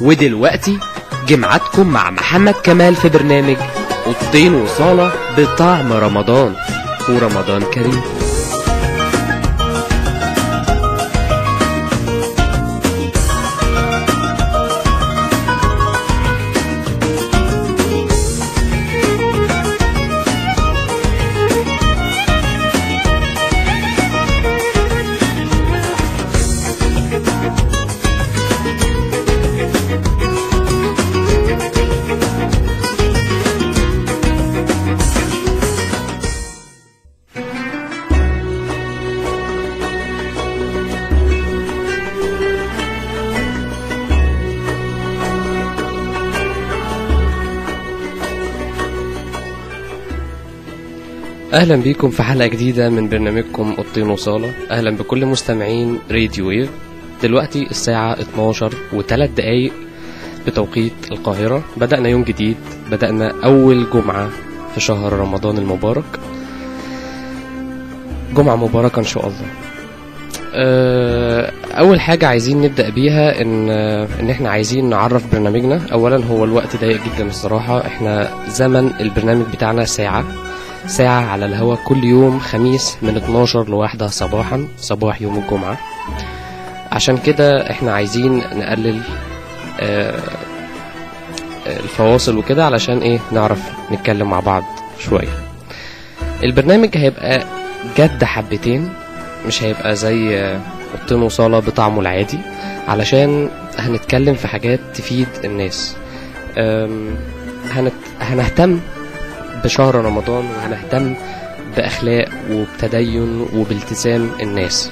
ودلوقتي جمعتكم مع محمد كمال في برنامج أوضتين وصالة بطعم رمضان، ورمضان كريم. اهلا بيكم في حلقة جديدة من برنامجكم أوضتين وصالة. اهلا بكل مستمعين راديو ويف. دلوقتي الساعة 12:03 بتوقيت القاهرة. بدأنا يوم جديد، بدأنا اول جمعة في شهر رمضان المبارك. جمعة مباركة ان شاء الله. اول حاجة عايزين نبدأ بيها ان احنا عايزين نعرف برنامجنا. اولا هو الوقت ضيق جدا الصراحة، احنا زمن البرنامج بتاعنا ساعة على الهواء كل يوم خميس من 12 ل1 صباحا، صباح يوم الجمعة. عشان كده احنا عايزين نقلل الفواصل وكده، علشان نعرف نتكلم مع بعض شوية. البرنامج هيبقى جد حبتين، مش هيبقى زي أوضتين وصالة بطعمه العادي، علشان هنتكلم في حاجات تفيد الناس. هنهتم بشهر رمضان، وهنهتم بأخلاق وبتدين وبالتزام الناس.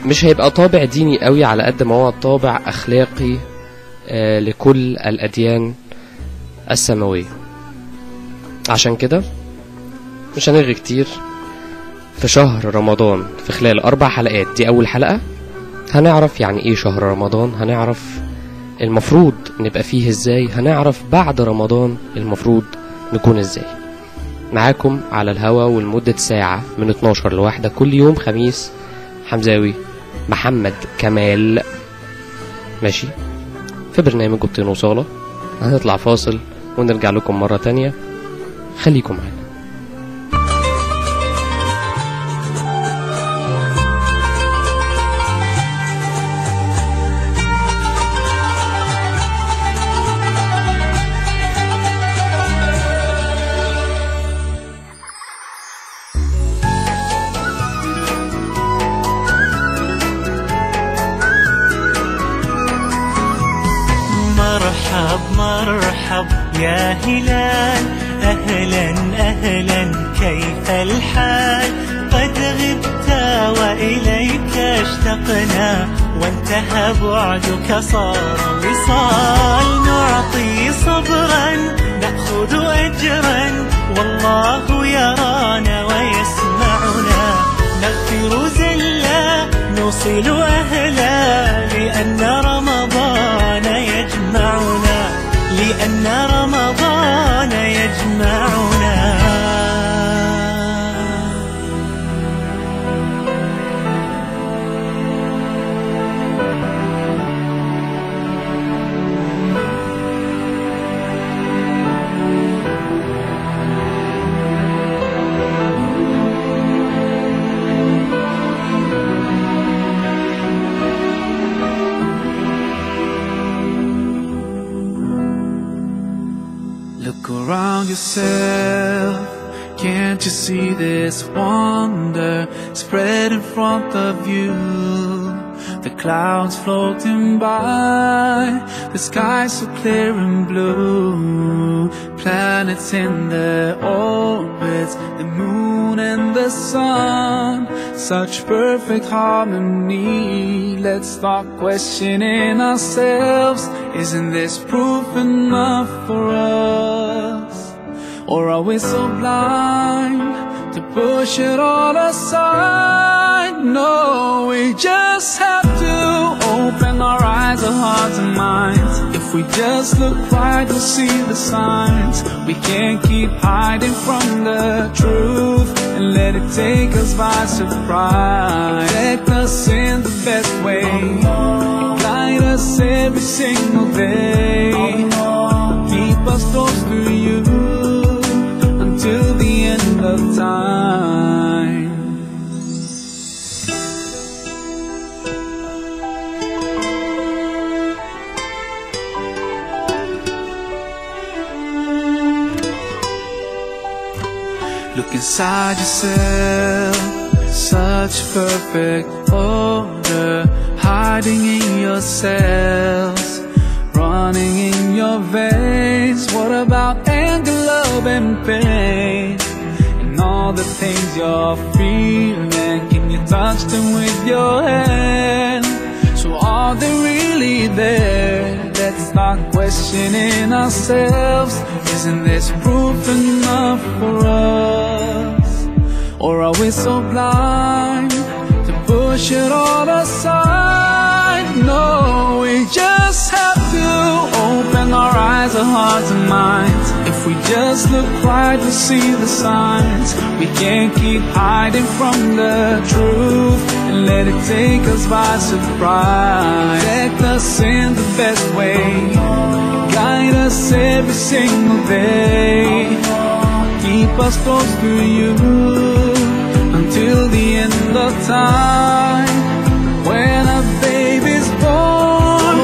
مش هيبقى طابع ديني قوي على قد ما هو طابع أخلاقي لكل الأديان السماوية. عشان كده مش هنرغي كتير في شهر رمضان. في خلال 4 حلقات، دي أول حلقة هنعرف يعني إيه شهر رمضان، هنعرف المفروض نبقى فيه إزاي، هنعرف بعد رمضان المفروض نكون ازاي. معاكم على الهوا ولمدة ساعة من 12 ل1 كل يوم خميس. حمزاوي محمد كمال، ماشي، في برنامج أوضتين وصالة. هنطلع فاصل ونرجع لكم مرة تانية، خليكم معانا. مرحب يا هلال، أهلا أهلا كيف الحال؟ قد غبت وإليك اشتقنا، وانتهى بعدك صار وصال. نعطي صبرا نأخذ أجرا، والله يرانا ويسمعنا. نغفر زلا نوصل أهلا، لأن رمضان يجمعنا، لأن رمضان يجمعنا. Look around yourself, can't you see this wonder spread in front of you? The clouds floating by, the sky so clear and blue. Planets in their orbits, the moon and the sun, such perfect harmony. Let's start questioning ourselves. Isn't this proof enough for us? Or are we so blind to push it all aside? No, we just have to open our eyes, our hearts and minds. If If we just look right, we'll see the signs. We can't keep hiding from the truth and let it take us by surprise. Protect us in the best way, guide us every single day. Keep us close to you until the end of time. Look inside yourself, such perfect order, hiding in your cells, running in your veins. What about anger, love and pain, and all the things you're feeling? Can you touch them with your hand? So are they really there? Let's start questioning ourselves. Isn't this proof enough for us? Or are we so blind to push it all aside? No, we just have to open our eyes, our hearts and minds. If we just look right, we'll see the signs. We can't keep hiding from the truth and let it take us by surprise. Protect us in the best way, guide us every single day. Keep us close to you until the end of time. When a baby's born,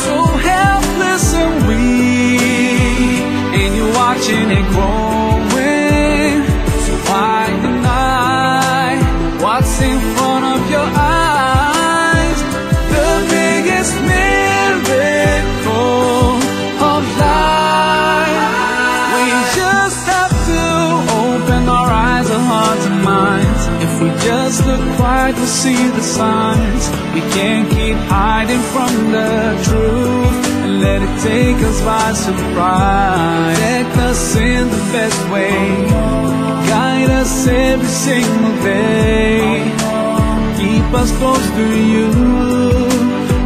so helpless and weak, and you're watching it growing, so why deny what's in front of your eyes? The biggest miracle of life. We just have to open our eyes, our hearts and minds. If we just look right, we'll see the signs. We can't keep hiding from the truth and let it take us by surprise. Protect us in the best way, guide us every single day. Keep us close to you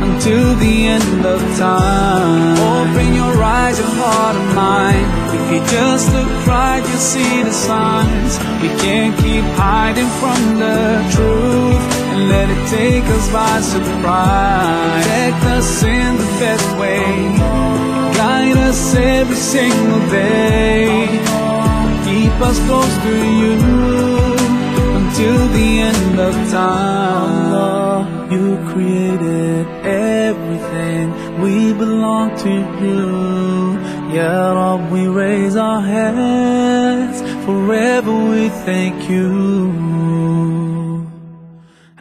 until the end of time. Open your eyes and heart and mind. If you just look right, you'll see the signs. We can't keep hiding from the truth and let it take us by surprise. Protect us in the best way, guide us every single day. Keep us close to you until the end of time. Allah, you created everything, we belong to you. Ya Rab, we raise our hands, forever we thank you.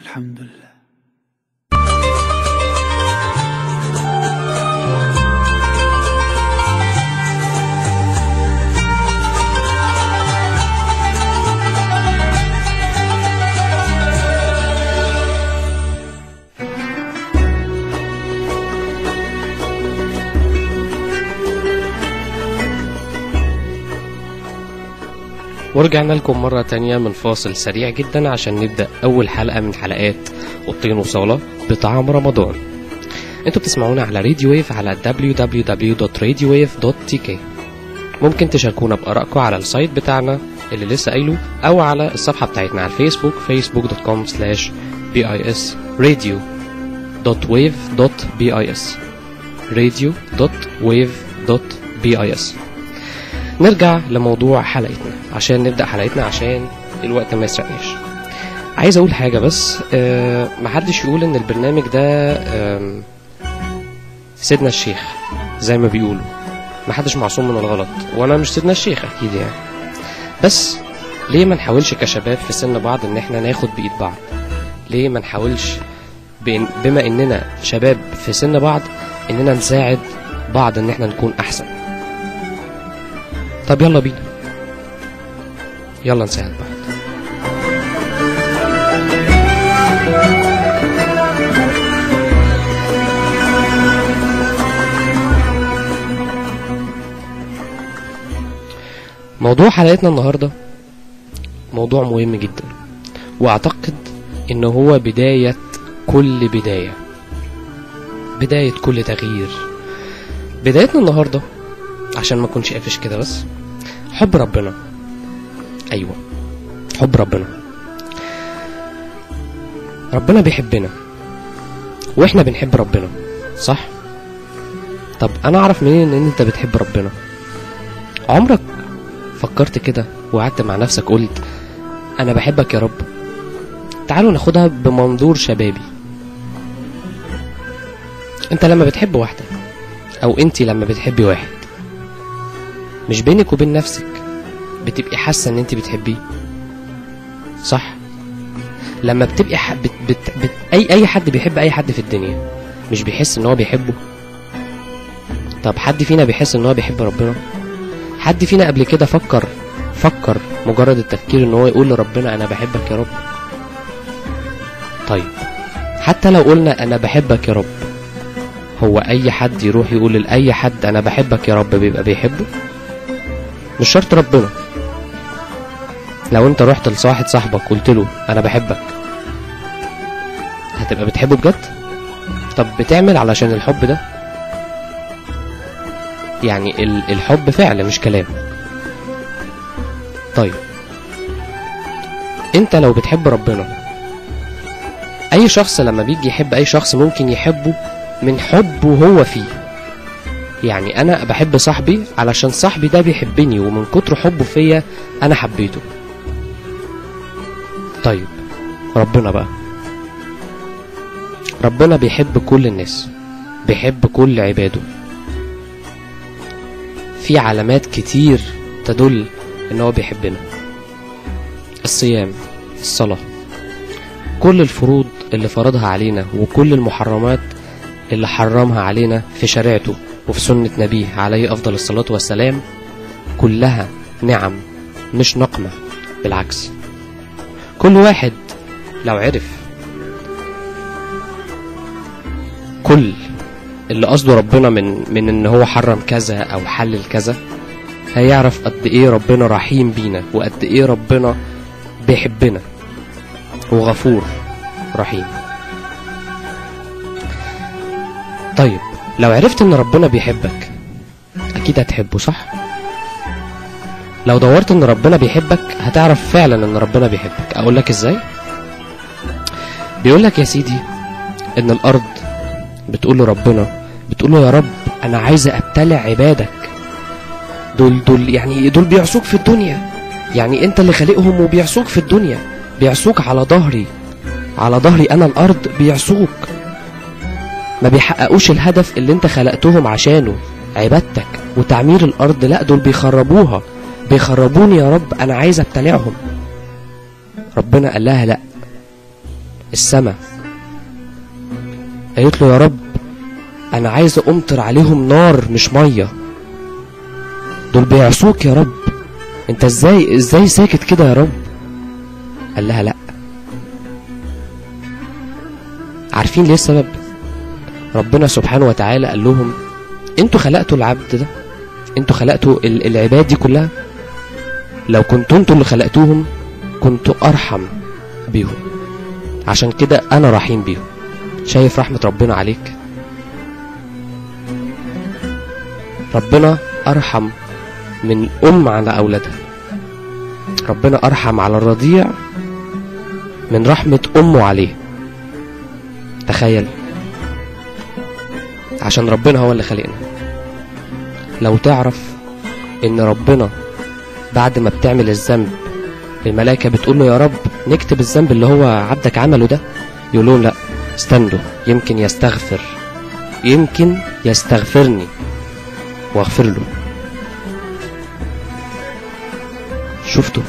Alhamdulillah. ورجعنا لكم مرة تانية من فاصل سريع جدا عشان نبدأ أول حلقة من حلقات أوضتين وصالة بطعم رمضان. انتوا بتسمعونا على راديو ويف على www.radiowave.tk. ممكن تشاركونا بآرائكم على السايت بتاعنا اللي لسه قايله أو على الصفحة بتاعتنا على الفيسبوك facebook.com/radio.wave.bis radio.wave.bis. نرجع لموضوع حلقتنا عشان نبدأ حلقتنا عشان الوقت ما يسرقناش. عايز اقول حاجة بس، محدش يقول ان البرنامج ده سيدنا الشيخ زي ما بيقولوا. محدش معصوم من الغلط، وانا مش سيدنا الشيخ اكيد يعني. بس ليه ما نحاولش كشباب في سن بعض ان احنا ناخد بايد بعض؟ ليه ما نحاولش بما اننا شباب في سن بعض اننا نساعد بعض ان احنا نكون احسن؟ طب يلا بينا، يلا نساعد بعض. موضوع حلقتنا النهاردة موضوع مهم جدا، واعتقد انه هو بداية كل بداية كل تغيير. بدايتنا النهاردة عشان ما اكونش قافش كده، بس حب ربنا. ايوه، حب ربنا. ربنا بيحبنا واحنا بنحب ربنا، صح؟ طب انا اعرف منين ان انت بتحب ربنا؟ عمرك فكرت كده وقعدت مع نفسك قلت انا بحبك يا رب؟ تعالوا ناخدها بمنظور شبابي. انت لما بتحب واحدة او انتي لما بتحبي واحد، مش بينك وبين نفسك بتبقي حاسة ان انتي بتحبيه، صح؟ لما بتبقي اي حد بيحب اي حد في الدنيا مش بيحس ان هو بيحبه؟ طب حد فينا بيحس ان هو بيحب ربنا؟ حد فينا قبل كده فكر مجرد التفكير ان هو يقول لربنا انا بحبك يا رب؟ طيب حتى لو قلنا انا بحبك يا رب، هو اي حد يروح يقول لاي حد انا بحبك يا رب بيبقى بيحبه؟ مش شرط ربنا. لو انت رحت لصاحب صاحبك قلت له انا بحبك، هتبقى بتحبه بجد؟ طب بتعمل علشان الحب ده؟ يعني الحب فعل مش كلام. طيب انت لو بتحب ربنا، اي شخص لما بيجي يحب اي شخص ممكن يحبه من حبه هو فيه. يعني انا بحب صاحبي علشان صاحبي ده بيحبني، ومن كتر حبه فيا انا حبيته. طيب ربنا بقى، ربنا بيحب كل الناس، بيحب كل عباده. في علامات كتير تدل ان هو بيحبنا: الصيام، الصلاة، كل الفروض اللي فرضها علينا، وكل المحرمات اللي حرمها علينا في شريعته وفي سنة نبيه عليه أفضل الصلاة والسلام، كلها نعم مش نقمة، بالعكس. كل واحد لو عرف كل اللي قصده ربنا من ان هو حرم كذا او حلل كذا، هيعرف قد ايه ربنا رحيم بينا، وقد ايه ربنا بيحبنا وغفور رحيم. طيب لو عرفت ان ربنا بيحبك اكيد هتحبه، صح؟ لو دورت ان ربنا بيحبك هتعرف فعلا ان ربنا بيحبك. اقولك ازاي؟ بيقولك يا سيدي ان الارض بتقول لربنا، بتقول له يا رب انا عايزه ابتلع عبادك، دول بيعصوك في الدنيا، يعني انت اللي خالقهم وبيعصوك في الدنيا، بيعصوك على ظهري انا الارض، بيعصوك، ما بيحققوش الهدف اللي انت خلقتهم عشانه، عبادتك وتعمير الارض، لا دول بيخربوها، بيخربوني يا رب، انا عايز ابتلعهم. ربنا قال لها لا. السماء قالت له يا رب انا عايز امطر عليهم نار مش ميه، دول بيعصوك يا رب، انت ازاي ساكت كده يا رب؟ قال لها لا. عارفين ليه السبب؟ ربنا سبحانه وتعالى قال لهم انتوا خلقتوا العبد ده، انتوا خلقتوا العباد دي كلها، لو كنتوا انتوا اللي خلقتوهم كنتوا ارحم بيهم، عشان كده انا رحيم بيهم. شايف رحمة ربنا عليك؟ ربنا ارحم من على اولادها، ربنا ارحم على الرضيع من رحمة امه عليه. تخيل، عشان ربنا هو اللي خلقنا. لو تعرف ان ربنا بعد ما بتعمل الذنب الملائكة بتقول له يا رب نكتب الذنب اللي هو عبدك عمله ده، يقول لهم لا استنوا، يمكن يستغفرني واغفر له. شفتوا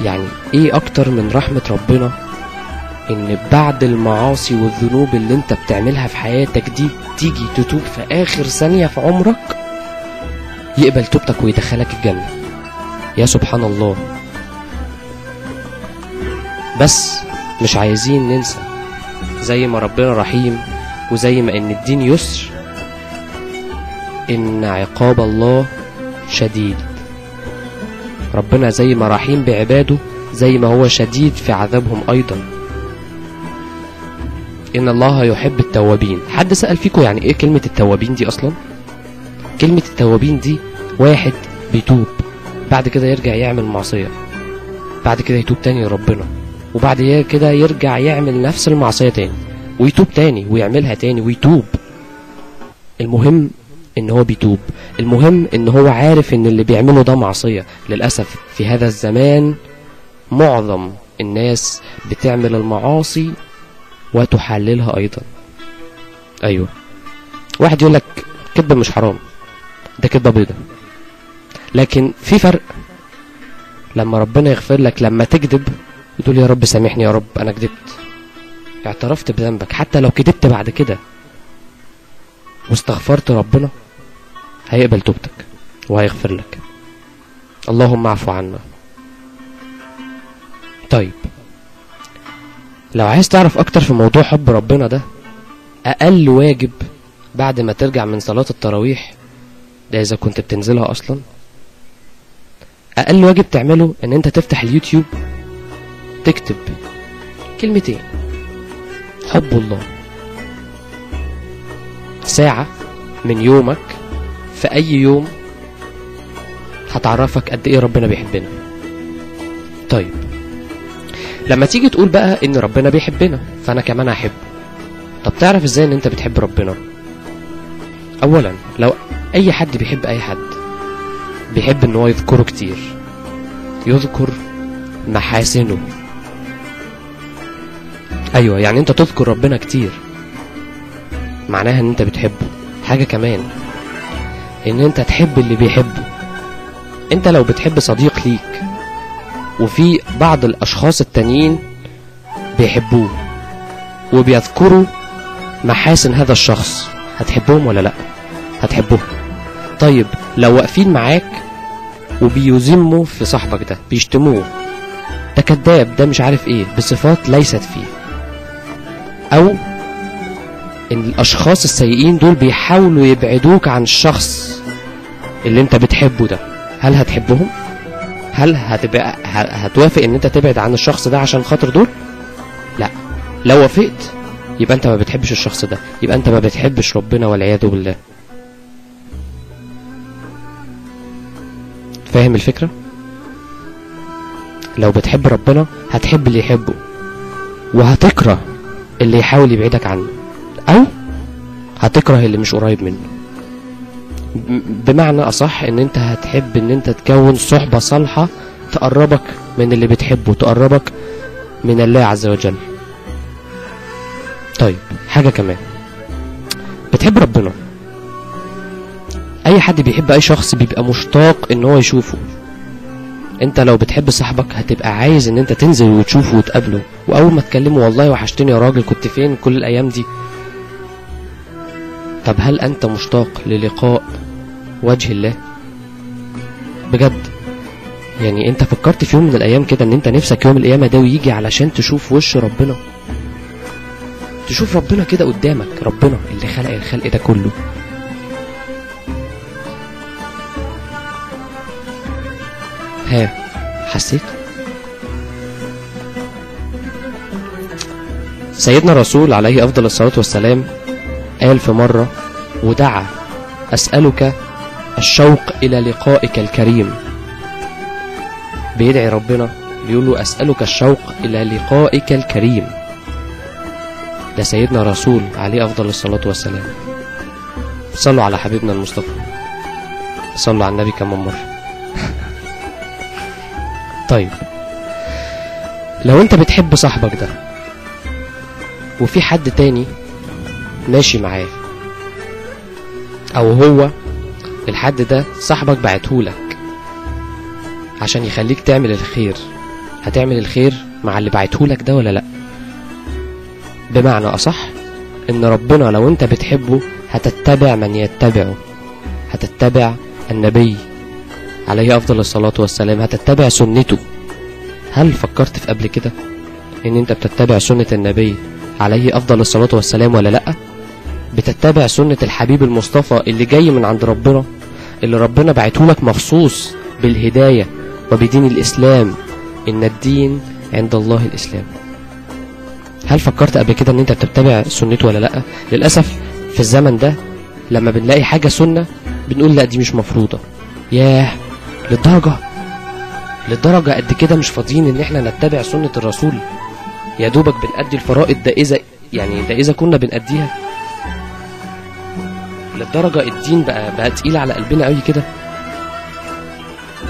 يعني ايه اكتر من رحمة ربنا ان بعد المعاصي والذنوب اللي انت بتعملها في حياتك دي تيجي تتوب في اخر ثانية في عمرك، يقبل توبتك ويدخلك الجنة. يا سبحان الله. بس مش عايزين ننسى زي ما ربنا رحيم وزي ما ان الدين يسر، ان عقاب الله شديد. ربنا زي ما رحيم بعباده زي ما هو شديد في عذابهم ايضا. ان الله يحب التوابين. حد سأل فيكم يعني ايه كلمة التوابين دي اصلا؟ كلمة التوابين دي واحد بيتوب، بعد كده يرجع يعمل معصية، بعد كده يتوب تاني لربنا، وبعد كده يرجع يعمل نفس المعصية تاني ويتوب تاني ويعملها تاني ويتوب. المهم ان هو بيتوب، المهم ان هو عارف ان اللي بيعمله ده معصية. للأسف في هذا الزمان معظم الناس بتعمل المعاصي وتحللها ايضا. ايوه، واحد يقول لك كذب مش حرام، ده كذبة بيضة، لكن في فرق لما ربنا يغفر لك لما تكذب وتقول يا رب سامحني، يا رب انا كذبت، اعترفت بذنبك، حتى لو كذبت بعد كده واستغفرت ربنا هيقبل توبتك وهيغفر لك. اللهم اعفو عنا. طيب لو عايز تعرف اكتر في موضوع حب ربنا ده، اقل واجب بعد ما ترجع من صلاة التراويح، ده اذا كنت بتنزلها اصلا، اقل واجب تعمله ان انت تفتح اليوتيوب تكتب كلمتين حب الله، ساعة من يومك في اي يوم هتعرفك قد ايه ربنا بيحبنا. طيب لما تيجي تقول بقى ان ربنا بيحبنا فانا كمان هحبه، طب تعرف ازاي ان انت بتحب ربنا؟ اولا لو اي حد بيحب اي حد بيحب ان هو يذكره كتير، يذكر محاسنه. ايوه، يعني انت تذكر ربنا كتير معناها ان انت بتحبه. حاجة كمان ان انت تحب اللي بيحبه. انت لو بتحب صديق ليك وفي بعض الاشخاص التانيين بيحبوه وبيذكروا محاسن هذا الشخص، هتحبهم ولا لا؟ هتحبهم. طيب لو واقفين معاك وبيذموا في صاحبك ده، بيشتموه، ده كذاب، ده مش عارف ايه، بصفات ليست فيه، او ان الاشخاص السيئين دول بيحاولوا يبعدوك عن الشخص اللي انت بتحبه ده، هل هتحبهم؟ هل هتوافق ان انت تبعد عن الشخص ده عشان خاطر دول؟ لا. لو وافقت يبقى انت ما بتحبش الشخص ده، يبقى انت ما بتحبش ربنا والعياذ بالله. فاهم الفكرة؟ لو بتحب ربنا هتحب اللي يحبه وهتكره اللي يحاول يبعدك عنه، او هتكره اللي مش قريب منه. بمعنى اصح ان انت هتحب ان انت تكون صحبة صالحة تقربك من اللي بتحبه، تقربك من الله عز وجل. طيب حاجة كمان، بتحب ربنا، اي حد بيحب اي شخص بيبقى مشتاق ان هو يشوفه. انت لو بتحب صاحبك هتبقى عايز ان انت تنزل وتشوفه وتقابله، واول ما تكلمه والله وحشتني يا راجل، كنت فين كل الايام دي. طب هل انت مشتاق للقاء وجه الله بجد؟ يعني انت فكرت في يوم من الايام كده ان انت نفسك يوم القيامة ده ويجي علشان تشوف وش ربنا، تشوف ربنا كده قدامك، ربنا اللي خلق الخلق ده كله؟ ها حسيت؟ سيدنا الرسول عليه افضل الصلاة والسلام قال في مرة ودعا: اسألك الشوق الى لقائك الكريم. بيدعي ربنا بيقول له اسألك الشوق الى لقائك الكريم. ده سيدنا الرسول عليه افضل الصلاة والسلام. صلوا على حبيبنا المصطفى، صلوا على النبي كمان مرة. طيب لو انت بتحب صاحبك ده وفي حد تاني ماشي معاه، او هو الحد ده صاحبك بعتهولك عشان يخليك تعمل الخير، هتعمل الخير مع اللي بعتهولك ده ولا لا؟ بمعنى اصح ان ربنا لو انت بتحبه هتتبع من يتبعه، هتتبع النبي عليه افضل الصلاة والسلام، هتتبع سنته. هل فكرت في قبل كده ان انت بتتبع سنة النبي عليه افضل الصلاة والسلام ولا لا؟ بتتبع سنة الحبيب المصطفى اللي جاي من عند ربنا، اللي ربنا بعتهولك مخصوص بالهداية وبدين الاسلام، ان الدين عند الله الاسلام. هل فكرت قبل كده ان انت بتتبع سنته ولا لا؟ للاسف في الزمن ده لما بنلاقي حاجه سنه بنقول لا دي مش مفروضه. ياه، للدرجه قد كده مش فاضيين ان احنا نتبع سنه الرسول؟ يا دوبك بنأدي الفرائض، ده اذا كنا بنأديها. للدرجه الدين بقى تقيل على قلبنا قوي كده.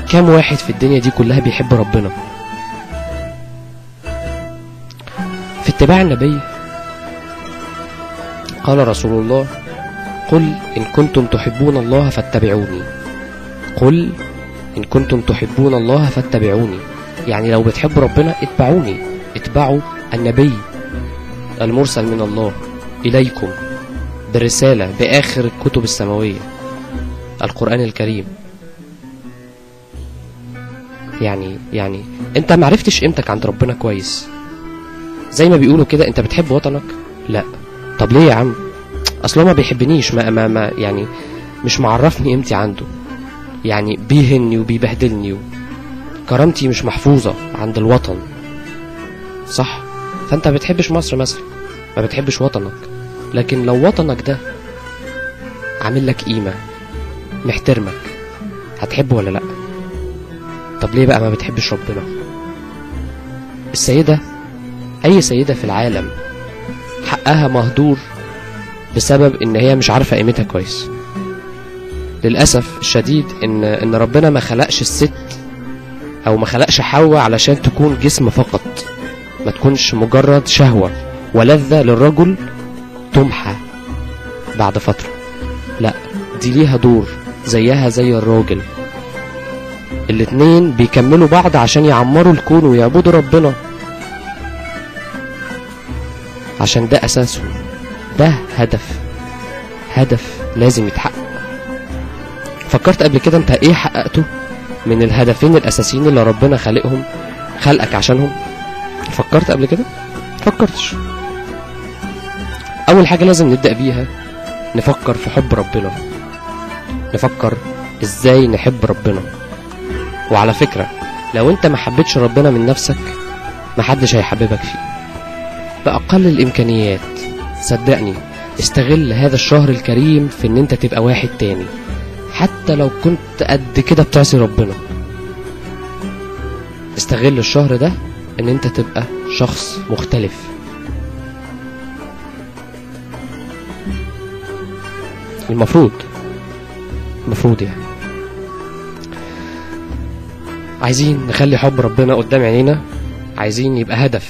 كام واحد في الدنيا دي كلها بيحب ربنا؟ في اتباع النبي قال رسول الله: قل إن كنتم تحبون الله فاتبعوني. قل إن كنتم تحبون الله فاتبعوني، يعني لو بتحبوا ربنا اتبعوني، اتبعوا النبي المرسل من الله إليكم بالرسالة بآخر الكتب السماوية، القرآن الكريم. يعني انت معرفتش قيمتك عند ربنا كويس. زي ما بيقولوا كده، انت بتحب وطنك؟ لا. طب ليه يا عم؟ اصلا ما بيحبنيش، ما يعني مش معرفني قيمتي عنده، يعني بيهني وبيبهدلني، كرامتي مش محفوظة عند الوطن، صح؟ فانت ما بتحبش مصر مثلا، ما بتحبش وطنك. لكن لو وطنك ده عامل لك قيمة، محترمك، هتحبه ولا لا؟ طب ليه بقى ما بتحبش ربنا؟ السيدة، اي سيدة في العالم حقها مهدور بسبب ان هي مش عارفة قيمتها كويس. للأسف الشديد ان ربنا ما خلقش الست او ما خلقش حواء علشان تكون جسم فقط، ما تكونش مجرد شهوة ولذة للرجل تمحى بعد فترة. لا، دي ليها دور زيها زي الراجل. الاتنين بيكملوا بعض عشان يعمروا الكون ويعبدوا ربنا، عشان ده أساسه، ده هدف لازم يتحقق. فكرت قبل كده انت ايه حققته من الهدفين الأساسيين اللي ربنا خلقك عشانهم؟ فكرت قبل كده؟ فكرتش. أول حاجة لازم نبدأ بيها نفكر في حب ربنا، نفكر ازاي نحب ربنا. وعلى فكرة، لو انت ما حبيتش ربنا من نفسك محدش هيحببك فيه بأقل الإمكانيات. صدقني، استغل هذا الشهر الكريم في ان انت تبقى واحد تاني، حتى لو كنت قد كده بتعصي ربنا. استغل الشهر ده ان انت تبقى شخص مختلف. المفروض يعني عايزين نخلي حب ربنا قدام عينينا، عايزين يبقى هدف،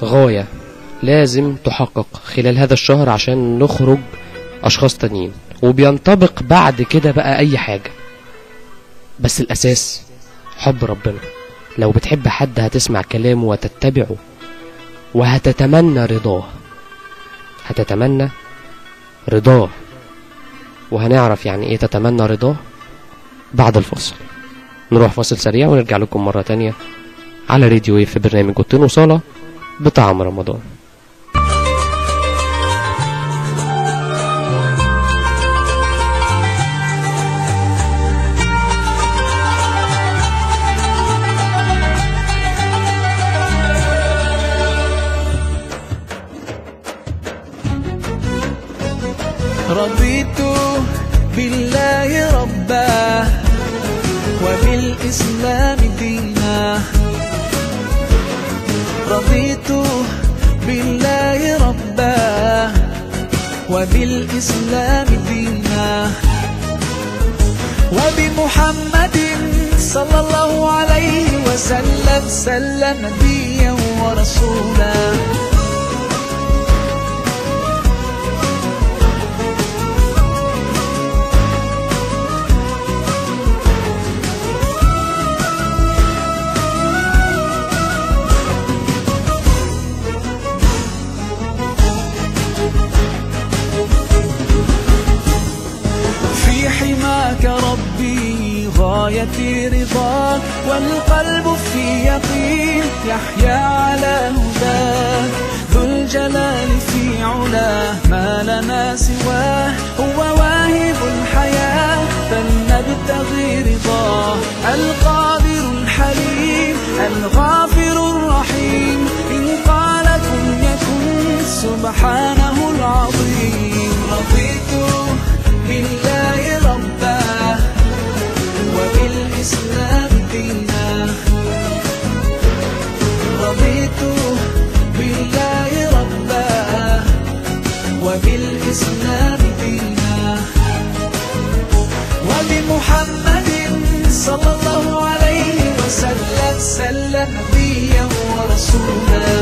غاية لازم تحقق خلال هذا الشهر عشان نخرج أشخاص تانيين. وبينطبق بعد كده بقى أي حاجة، بس الأساس حب ربنا. لو بتحب حد هتسمع كلامه وتتبعه وهتتمنى رضاه، وهنعرف يعني ايه تتمنى رضاه بعد الفاصل. نروح فاصل سريع ونرجع لكم مرة تانية على راديو ويف في برنامج اوضتين وصالة بطعم رمضان. رضيت بالله ربا وبالإسلام دينا. رضيت بالله ربا وبالإسلام دينا، وبمحمد صلى الله عليه وسلم نبيا ورسولا. حماك ربي غايتي رضاك، والقلب في يقين يحيا على هداك. ذو الجلال في علاه ما لنا سواه، هو واهب الحياة فلنبتغي رضاه. القادر الحليم الغافر الرحيم، إن قال كن يكن سبحانه العظيم. رضيت بالله ربا وبالإسلام دينا. رضيت بالله ربا وبالإسلام دينا وبمحمد صلى الله عليه وسلم نبيا ورسولا.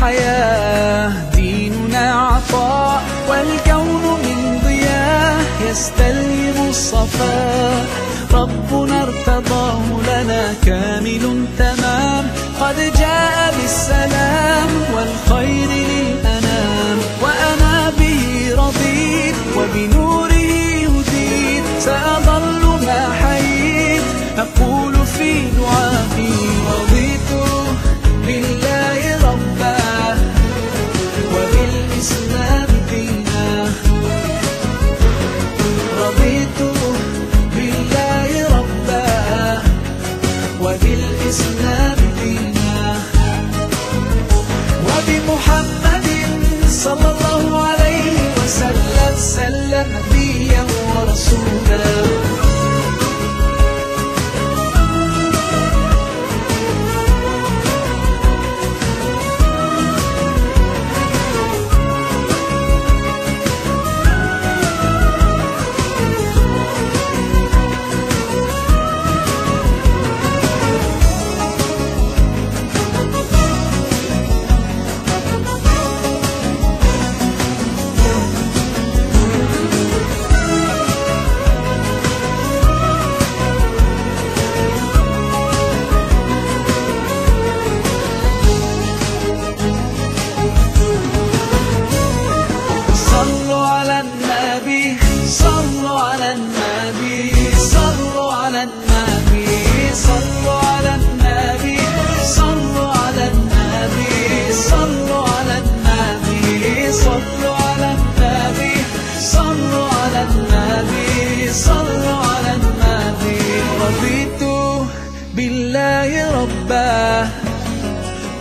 حياة ديننا عطاء والكون من ضياء يستلهم الصفاء. ربنا ارتضاه لنا كامل تمام قد جاء بالسلام والخير للأنام. وأنا به رضيت وبنوره هديت سأظل ما حييت أقول في دعائي. رضيت بالله ربا وبالإسلام دينا. رضيت بالله ربا وبالإسلام دينا وبمحمد صلى الله عليه وسلم نبيا ورسولا.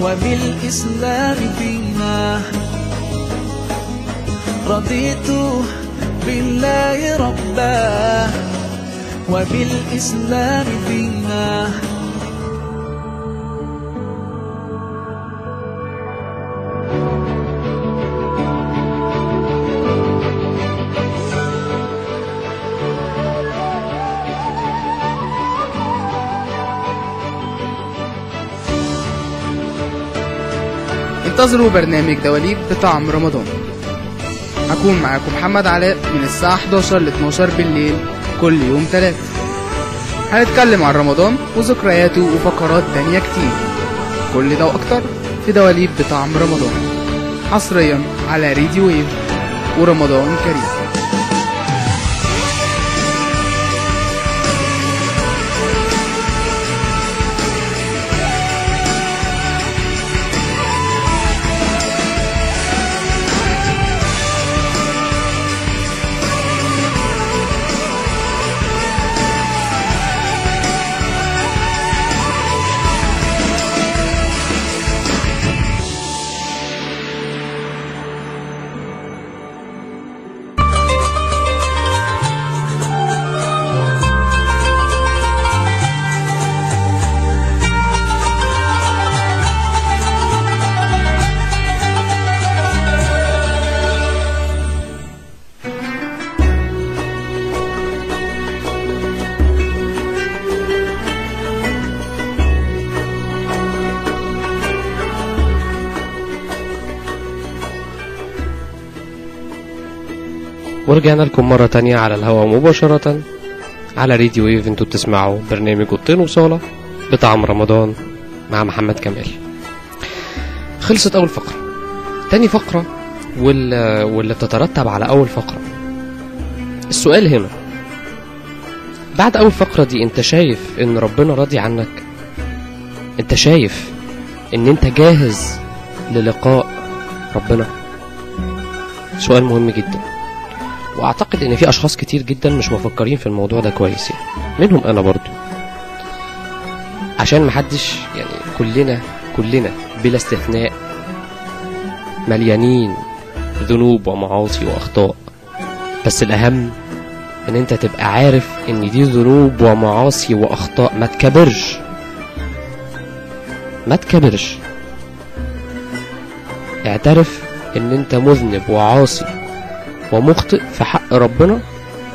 وبالإسلام دينا. رضيت بالله ربا وبالإسلام دينا. انتظروا برنامج دواليب بطعم رمضان. هكون معاكم محمد علاء من الساعة 11 ل 12 بالليل كل يوم 3. هنتكلم عن رمضان وذكرياته وفقرات تانية كتير. كل ده وأكتر في دواليب بطعم رمضان حصريا على راديو ويف. ورمضان كريم. ورجعنا لكم مرة تانية على الهواء مباشرة على راديو ويف. انتوا بتسمعوا برنامج الطين وصالة بطعم رمضان مع محمد كمال. خلصت أول فقرة. تاني فقرة واللي بتترتب على أول فقرة. السؤال هنا بعد اول فقرة دي انت شايف ان ربنا راضي عنك؟ انت شايف ان انت جاهز للقاء ربنا؟ سؤال مهم جدا، واعتقد ان في اشخاص كتير جدا مش مفكرين في الموضوع ده كويس، يعني منهم انا برضو، عشان محدش يعني كلنا بلا استثناء مليانين ذنوب ومعاصي واخطاء. بس الاهم ان انت تبقى عارف ان دي ذنوب ومعاصي واخطاء. ما تكبرش، اعترف ان انت مذنب وعاصي ومخطئ في حق ربنا،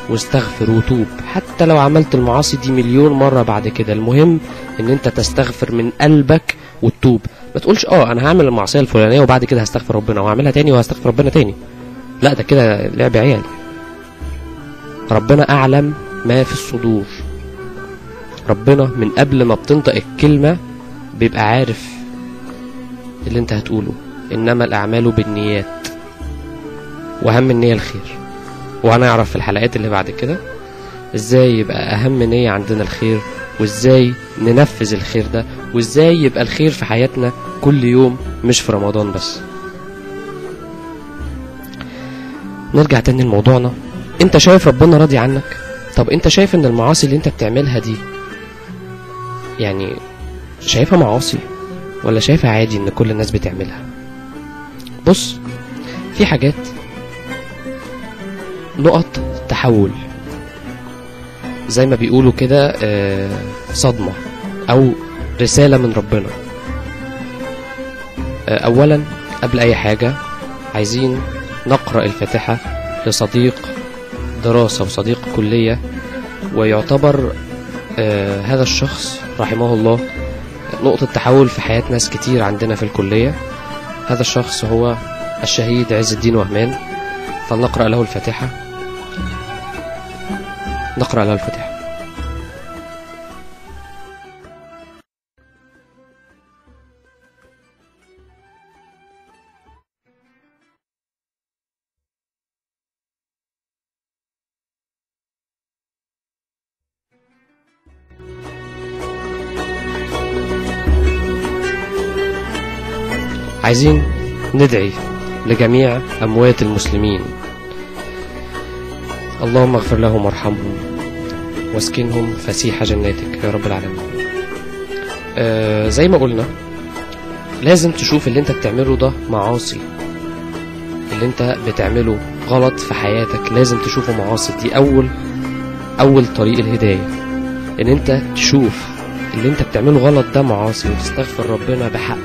واستغفر وتوب. حتى لو عملت المعاصي دي مليون مرة بعد كده، المهم ان انت تستغفر من قلبك وتتوب. ما تقولش انا هعمل المعصية الفلانية وبعد كده هستغفر ربنا، وهعملها تاني وهستغفر ربنا تاني. لا، ده كده لعب عيال. ربنا اعلم ما في الصدور. ربنا من قبل ما بتنطق الكلمة بيبقى عارف اللي انت هتقوله. انما الاعمال بالنيات، واهم النية الخير. وانا اعرف في الحلقات اللي بعد كده ازاي يبقى اهم نية عندنا الخير، وازاي ننفذ الخير ده، وازاي يبقى الخير في حياتنا كل يوم مش في رمضان بس. نرجع تاني لموضوعنا. انت شايف ربنا راضي عنك؟ طب انت شايف ان المعاصي اللي انت بتعملها دي يعني شايفها معاصي ولا شايفها عادي ان كل الناس بتعملها؟ بص، في حاجات نقط تحول، زي ما بيقولوا كده صدمة او رسالة من ربنا. اولا قبل اي حاجة عايزين نقرأ الفاتحة لصديق دراسة وصديق كلية، ويعتبر هذا الشخص رحمه الله نقطة تحول في حياة ناس كتير عندنا في الكلية. هذا الشخص هو الشهيد عز الدين وهمان. فلنقرأ له الفاتحة. نقرأ له الفاتحة. عايزين ندعي لجميع أموات المسلمين. اللهم اغفر لهم وارحمهم واسكنهم فسيح جناتك يا رب العالمين. زي ما قلنا لازم تشوف اللي انت بتعمله ده معاصي، اللي انت بتعمله غلط في حياتك لازم تشوفه معاصي. دي أول طريق الهداية، ان انت تشوف اللي انت بتعمله غلط ده معاصي، وتستغفر ربنا بحق،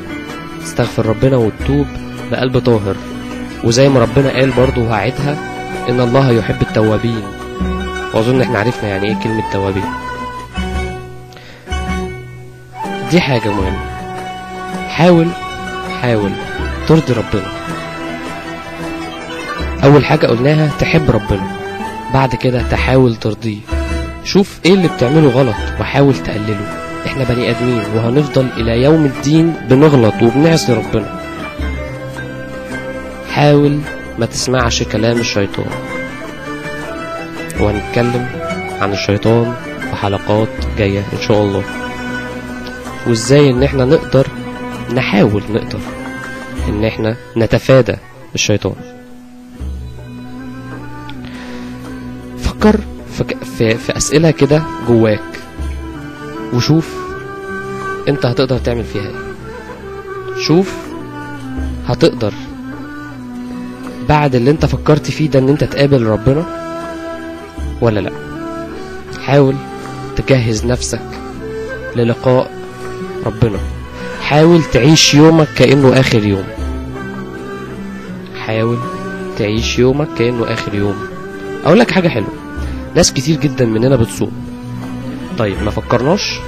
تستغفر ربنا وتتوب بقلب طاهر. وزي ما ربنا قال برضو وعدها ان الله يحب التوابين، واظن احنا عرفنا يعني ايه كلمة توابين. دي حاجة مهمة. حاول ترضي ربنا. اول حاجة قلناها تحب ربنا، بعد كده تحاول ترضيه. شوف ايه اللي بتعمله غلط وحاول تقلله. احنا بني ادمين وهنفضل الى يوم الدين بنغلط وبنعصي ربنا. حاول ما تسمعش كلام الشيطان، وهنتكلم عن الشيطان في حلقات جاية ان شاء الله، وازاي ان احنا نقدر ان احنا نتفادى الشيطان. فكر في اسئلة كده جواك، وشوف انت هتقدر تعمل فيها ايه. شوف هتقدر بعد اللي انت فكرت فيه ده ان انت تقابل ربنا ولا لا. حاول تجهز نفسك للقاء ربنا. حاول تعيش يومك كأنه آخر يوم. حاول تعيش يومك كأنه آخر يوم. اقول لك حاجة حلوة، ناس كتير جدا مننا بتصوم. طيب ما فكرناش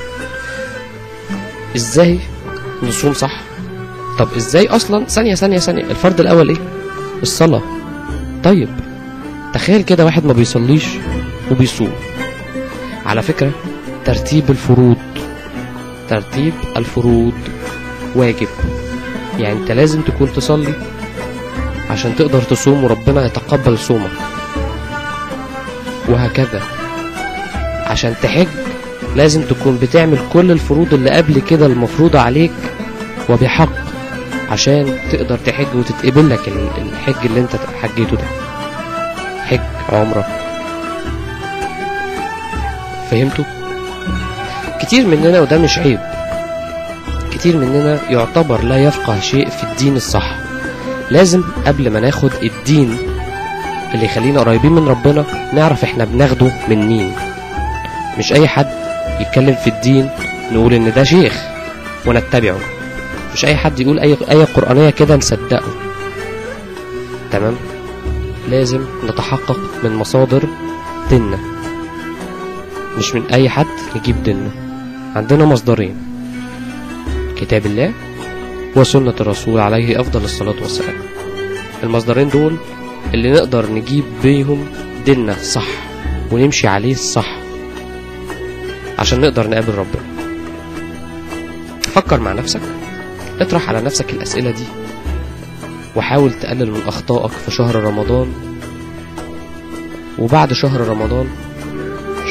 ازاي نصوم صح؟ طب ازاي اصلا؟ ثانية الفرض الاول ايه؟ الصلاة. طيب تخيل كده واحد ما بيصليش وبيصوم. على فكرة ترتيب الفروض واجب، يعني انت لازم تكون تصلي عشان تقدر تصوم وربنا يتقبل صومك، وهكذا عشان تحج لازم تكون بتعمل كل الفروض اللي قبل كده المفروضة عليك وبحق، عشان تقدر تحج وتتقبل لك الحج اللي انت حجيته ده، حج عمره. فهمتوا؟ كتير مننا، وده مش عيب، كتير مننا يعتبر لا يفقه شيء في الدين الصح. لازم قبل ما ناخد الدين اللي يخلينا قريبين من ربنا نعرف احنا بناخده من مين. مش اي حد يتكلم في الدين نقول ان ده شيخ ونتبعه، مش اي حد يقول اي آية قرآنية كده نصدقه. تمام؟ لازم نتحقق من مصادر ديننا، مش من اي حد نجيب ديننا. عندنا مصدرين، كتاب الله وسنة الرسول عليه افضل الصلاة والسلام. المصدرين دول اللي نقدر نجيب بيهم ديننا صح ونمشي عليه الصح عشان نقدر نقابل ربنا. فكر مع نفسك، اطرح على نفسك الأسئلة دي، وحاول تقلل من أخطائك في شهر رمضان. وبعد شهر رمضان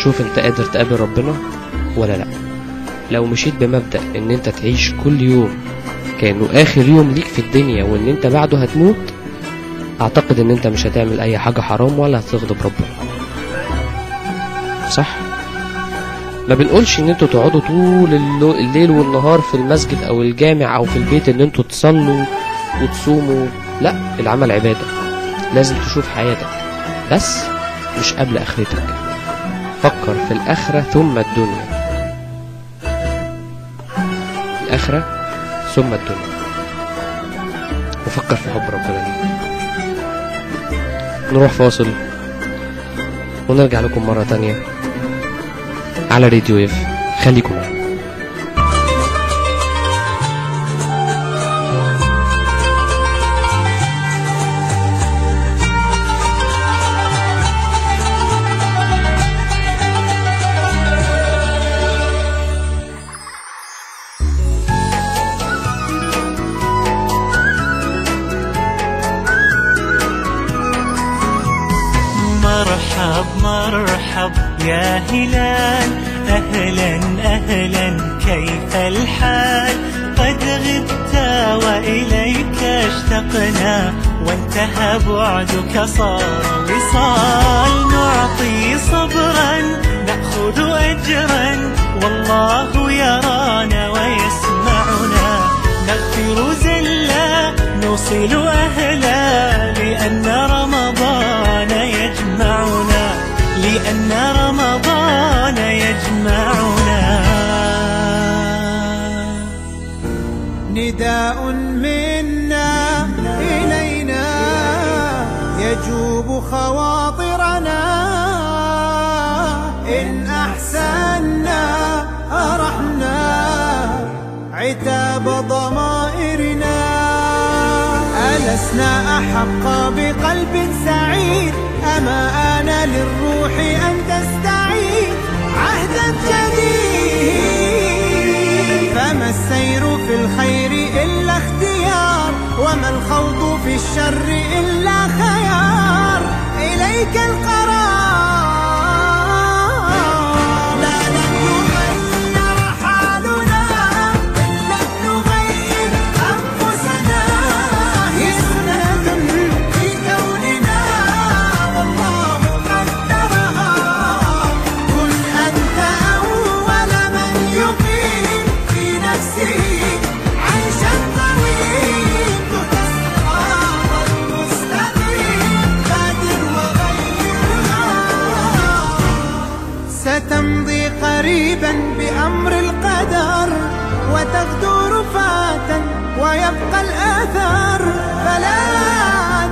شوف انت قادر تقابل ربنا ولا لا. لو مشيت بمبدأ ان انت تعيش كل يوم كأنه آخر يوم ليك في الدنيا وان انت بعده هتموت، اعتقد ان انت مش هتعمل اي حاجة حرام ولا هتغضب ربنا. صح؟ ما بنقولش ان انتوا تقعدوا طول الليل والنهار في المسجد او الجامع او في البيت ان انتوا تصلوا وتصوموا، لا، العمل عبادة. لازم تشوف حياتك بس مش قبل اخرتك. فكر في الاخرة ثم الدنيا، الاخرة ثم الدنيا، وفكر في حب ربنا ليك. نروح فاصل ونرجع لكم مرة تانية على راديو اف. خليكم معنا. مرحب يا هلال، أهلا أهلا كيف الحال؟ قد غبت وإليك اشتقنا، وانتهى بعدك صار وصال. نعطي صبرا نأخذ أجرا، والله يرانا ويسمعنا. نغفر زلا نوصل أهلا، لأن رمضان يجمعنا، لأن رمضان يجمعنا. نداء منا إلينا يجوب خواطرنا، إن أحسنا أرحنا عتاب ضمائرنا. ألسنا أحق بقلب سعيد، أما آن للروح أن تستعيد عهدا جديد. فما السير في الخير إلا اختيار، وما الخوض في الشر إلا خيار. إليك القرار، لا لن نغير حالنا، إلا نغير أنفسنا. هي سنة في كوننا والله قدرها، كن أنت أول من يقيم في نفسه عيشا طويل. تتسرع المستقيم، بادر وغيرها. ستمضي قريبا بأمر القدر، وتغدو رفاتا ويبقى الآثار. فلا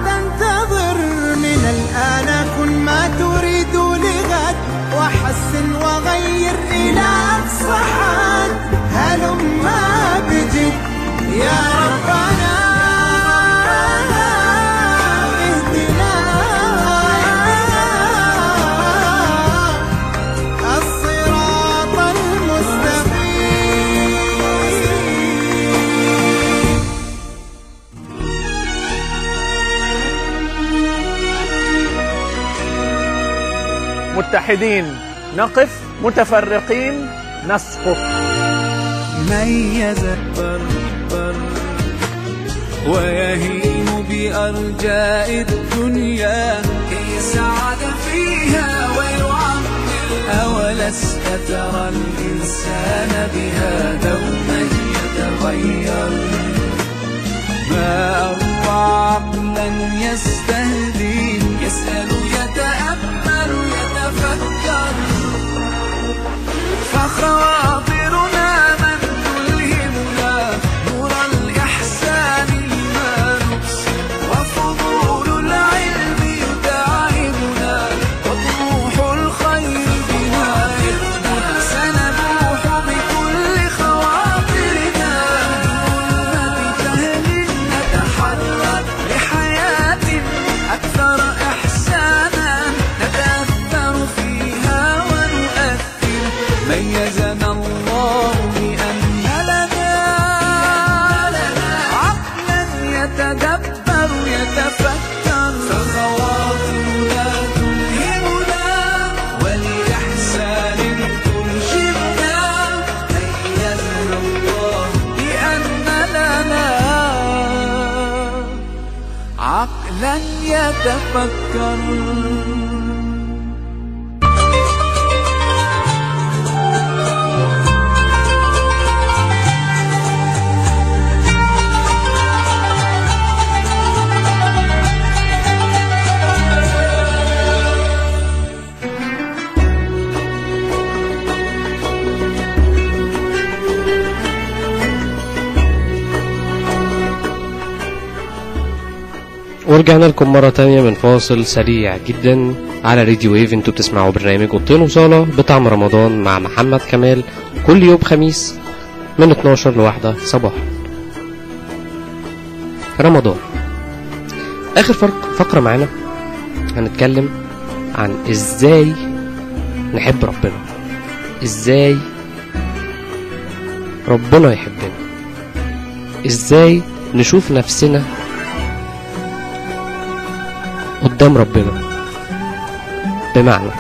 تنتظر، من الآن كن ما تريد لغد، وحسن وغير إلى أقصى حد. هلما بجد يا ربنا، اهدنا الصراط المستقيم. متحدين نقف متفرقين نسقط. ميز البر ويهيم بأرجاء الدنيا كي يسعد فيها ويعمر. أولست ترى الإنسان بها دوما يتغير؟ ما أروع عقلا يستهدي يسأل يتأمل يتفكر. فخواطرنا من تلهمنا نور الإحسان ما نبصر. وفضول العلم يتعبنا وطموح الخير بنا يكبر. سنبوح بكل خواطرنا بتهل نتحرك لحياة أكثر إحسانا نتأثر فيها ونؤثر. ميزنا الله بأن لنا عقلا يتدبر يتفكر. فخواطرنا تلهمنا ولإحسان ترشدنا. ميزنا الله بأن لنا عقلا يتفكر. ورجعنا لكم مرة تانية من فاصل سريع جدا على راديو ويف. انتوا بتسمعوا برنامج اوضتين وصالة بطعم رمضان مع محمد كمال كل يوم خميس من 12 لواحدة صباحا. رمضان اخر فقرة معانا هنتكلم عن ازاي نحب ربنا، ازاي ربنا يحبنا، ازاي نشوف نفسنا قدام ربنا. بمعنى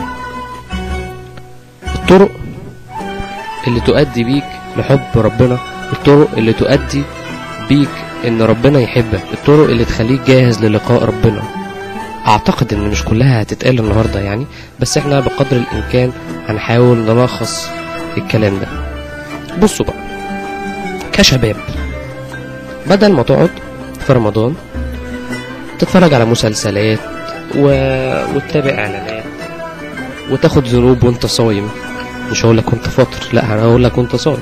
الطرق اللي تؤدي بيك لحب ربنا، الطرق اللي تؤدي بيك ان ربنا يحبك، الطرق اللي تخليك جاهز للقاء ربنا. اعتقد ان مش كلها هتتقال النهاردة يعني، بس احنا بقدر الامكان هنحاول نلخص الكلام ده. بصوا بقى كشباب، بدل ما تقعد في رمضان تتفرج على مسلسلات وتتابع اعلانات وتاخد ذنوب وانت صايم، مش هقولك وانت فاطر، لا انا هقولك وانت صايم،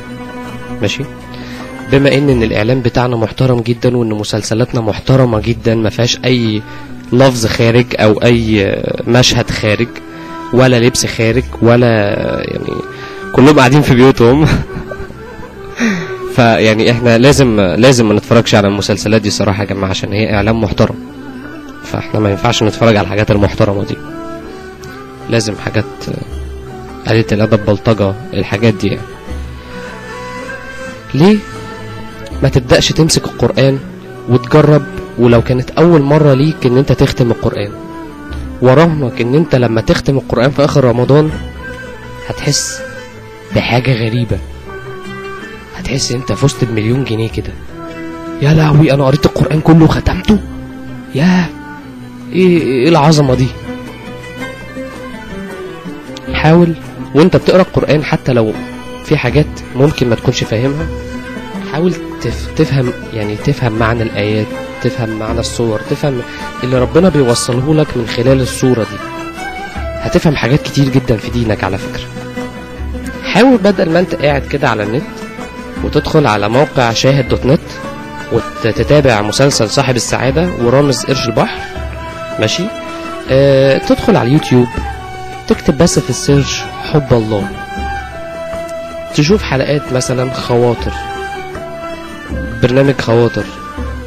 ماشي؟ بما ان الاعلان بتاعنا محترم جدا وان مسلسلاتنا محترمة جدا ما فيهاش اي لفظ خارج او اي مشهد خارج ولا لبس خارج ولا يعني كلهم قاعدين في بيوتهم فيعني احنا لازم ما نتفرجش على المسلسلات دي صراحة يا جماعة، عشان هي اعلان محترم، فاحنا ما ينفعش نتفرج على الحاجات المحترمة دي. لازم حاجات قليلة الادب، بلطجة، الحاجات دي يعني. ليه ما تبدأش تمسك القرآن وتجرب، ولو كانت اول مرة ليك ان انت تختم القرآن، وراهنك ان انت لما تختم القرآن في اخر رمضان هتحس بحاجة غريبة، هتحس انت فزت ب1,000,000 جنيه كده. يا لهوي انا قريت القرآن كله وختمته، يا ايه العظمة دي. حاول وانت بتقرأ القرآن حتى لو في حاجات ممكن ما تكونش فاهمها، حاول تفهم يعني، تفهم معنى الآيات، تفهم معنى الصور، تفهم اللي ربنا بيوصله لك من خلال الصورة دي. هتفهم حاجات كتير جدا في دينك على فكرة. حاول بدل ما انت قاعد كده على النت وتدخل على موقع شاهد.net وتتابع مسلسل صاحب السعادة ورامز قرش البحر، ماشي؟ تدخل على اليوتيوب تكتب بس في السيرش حب الله، تشوف حلقات مثلا خواطر، برنامج خواطر،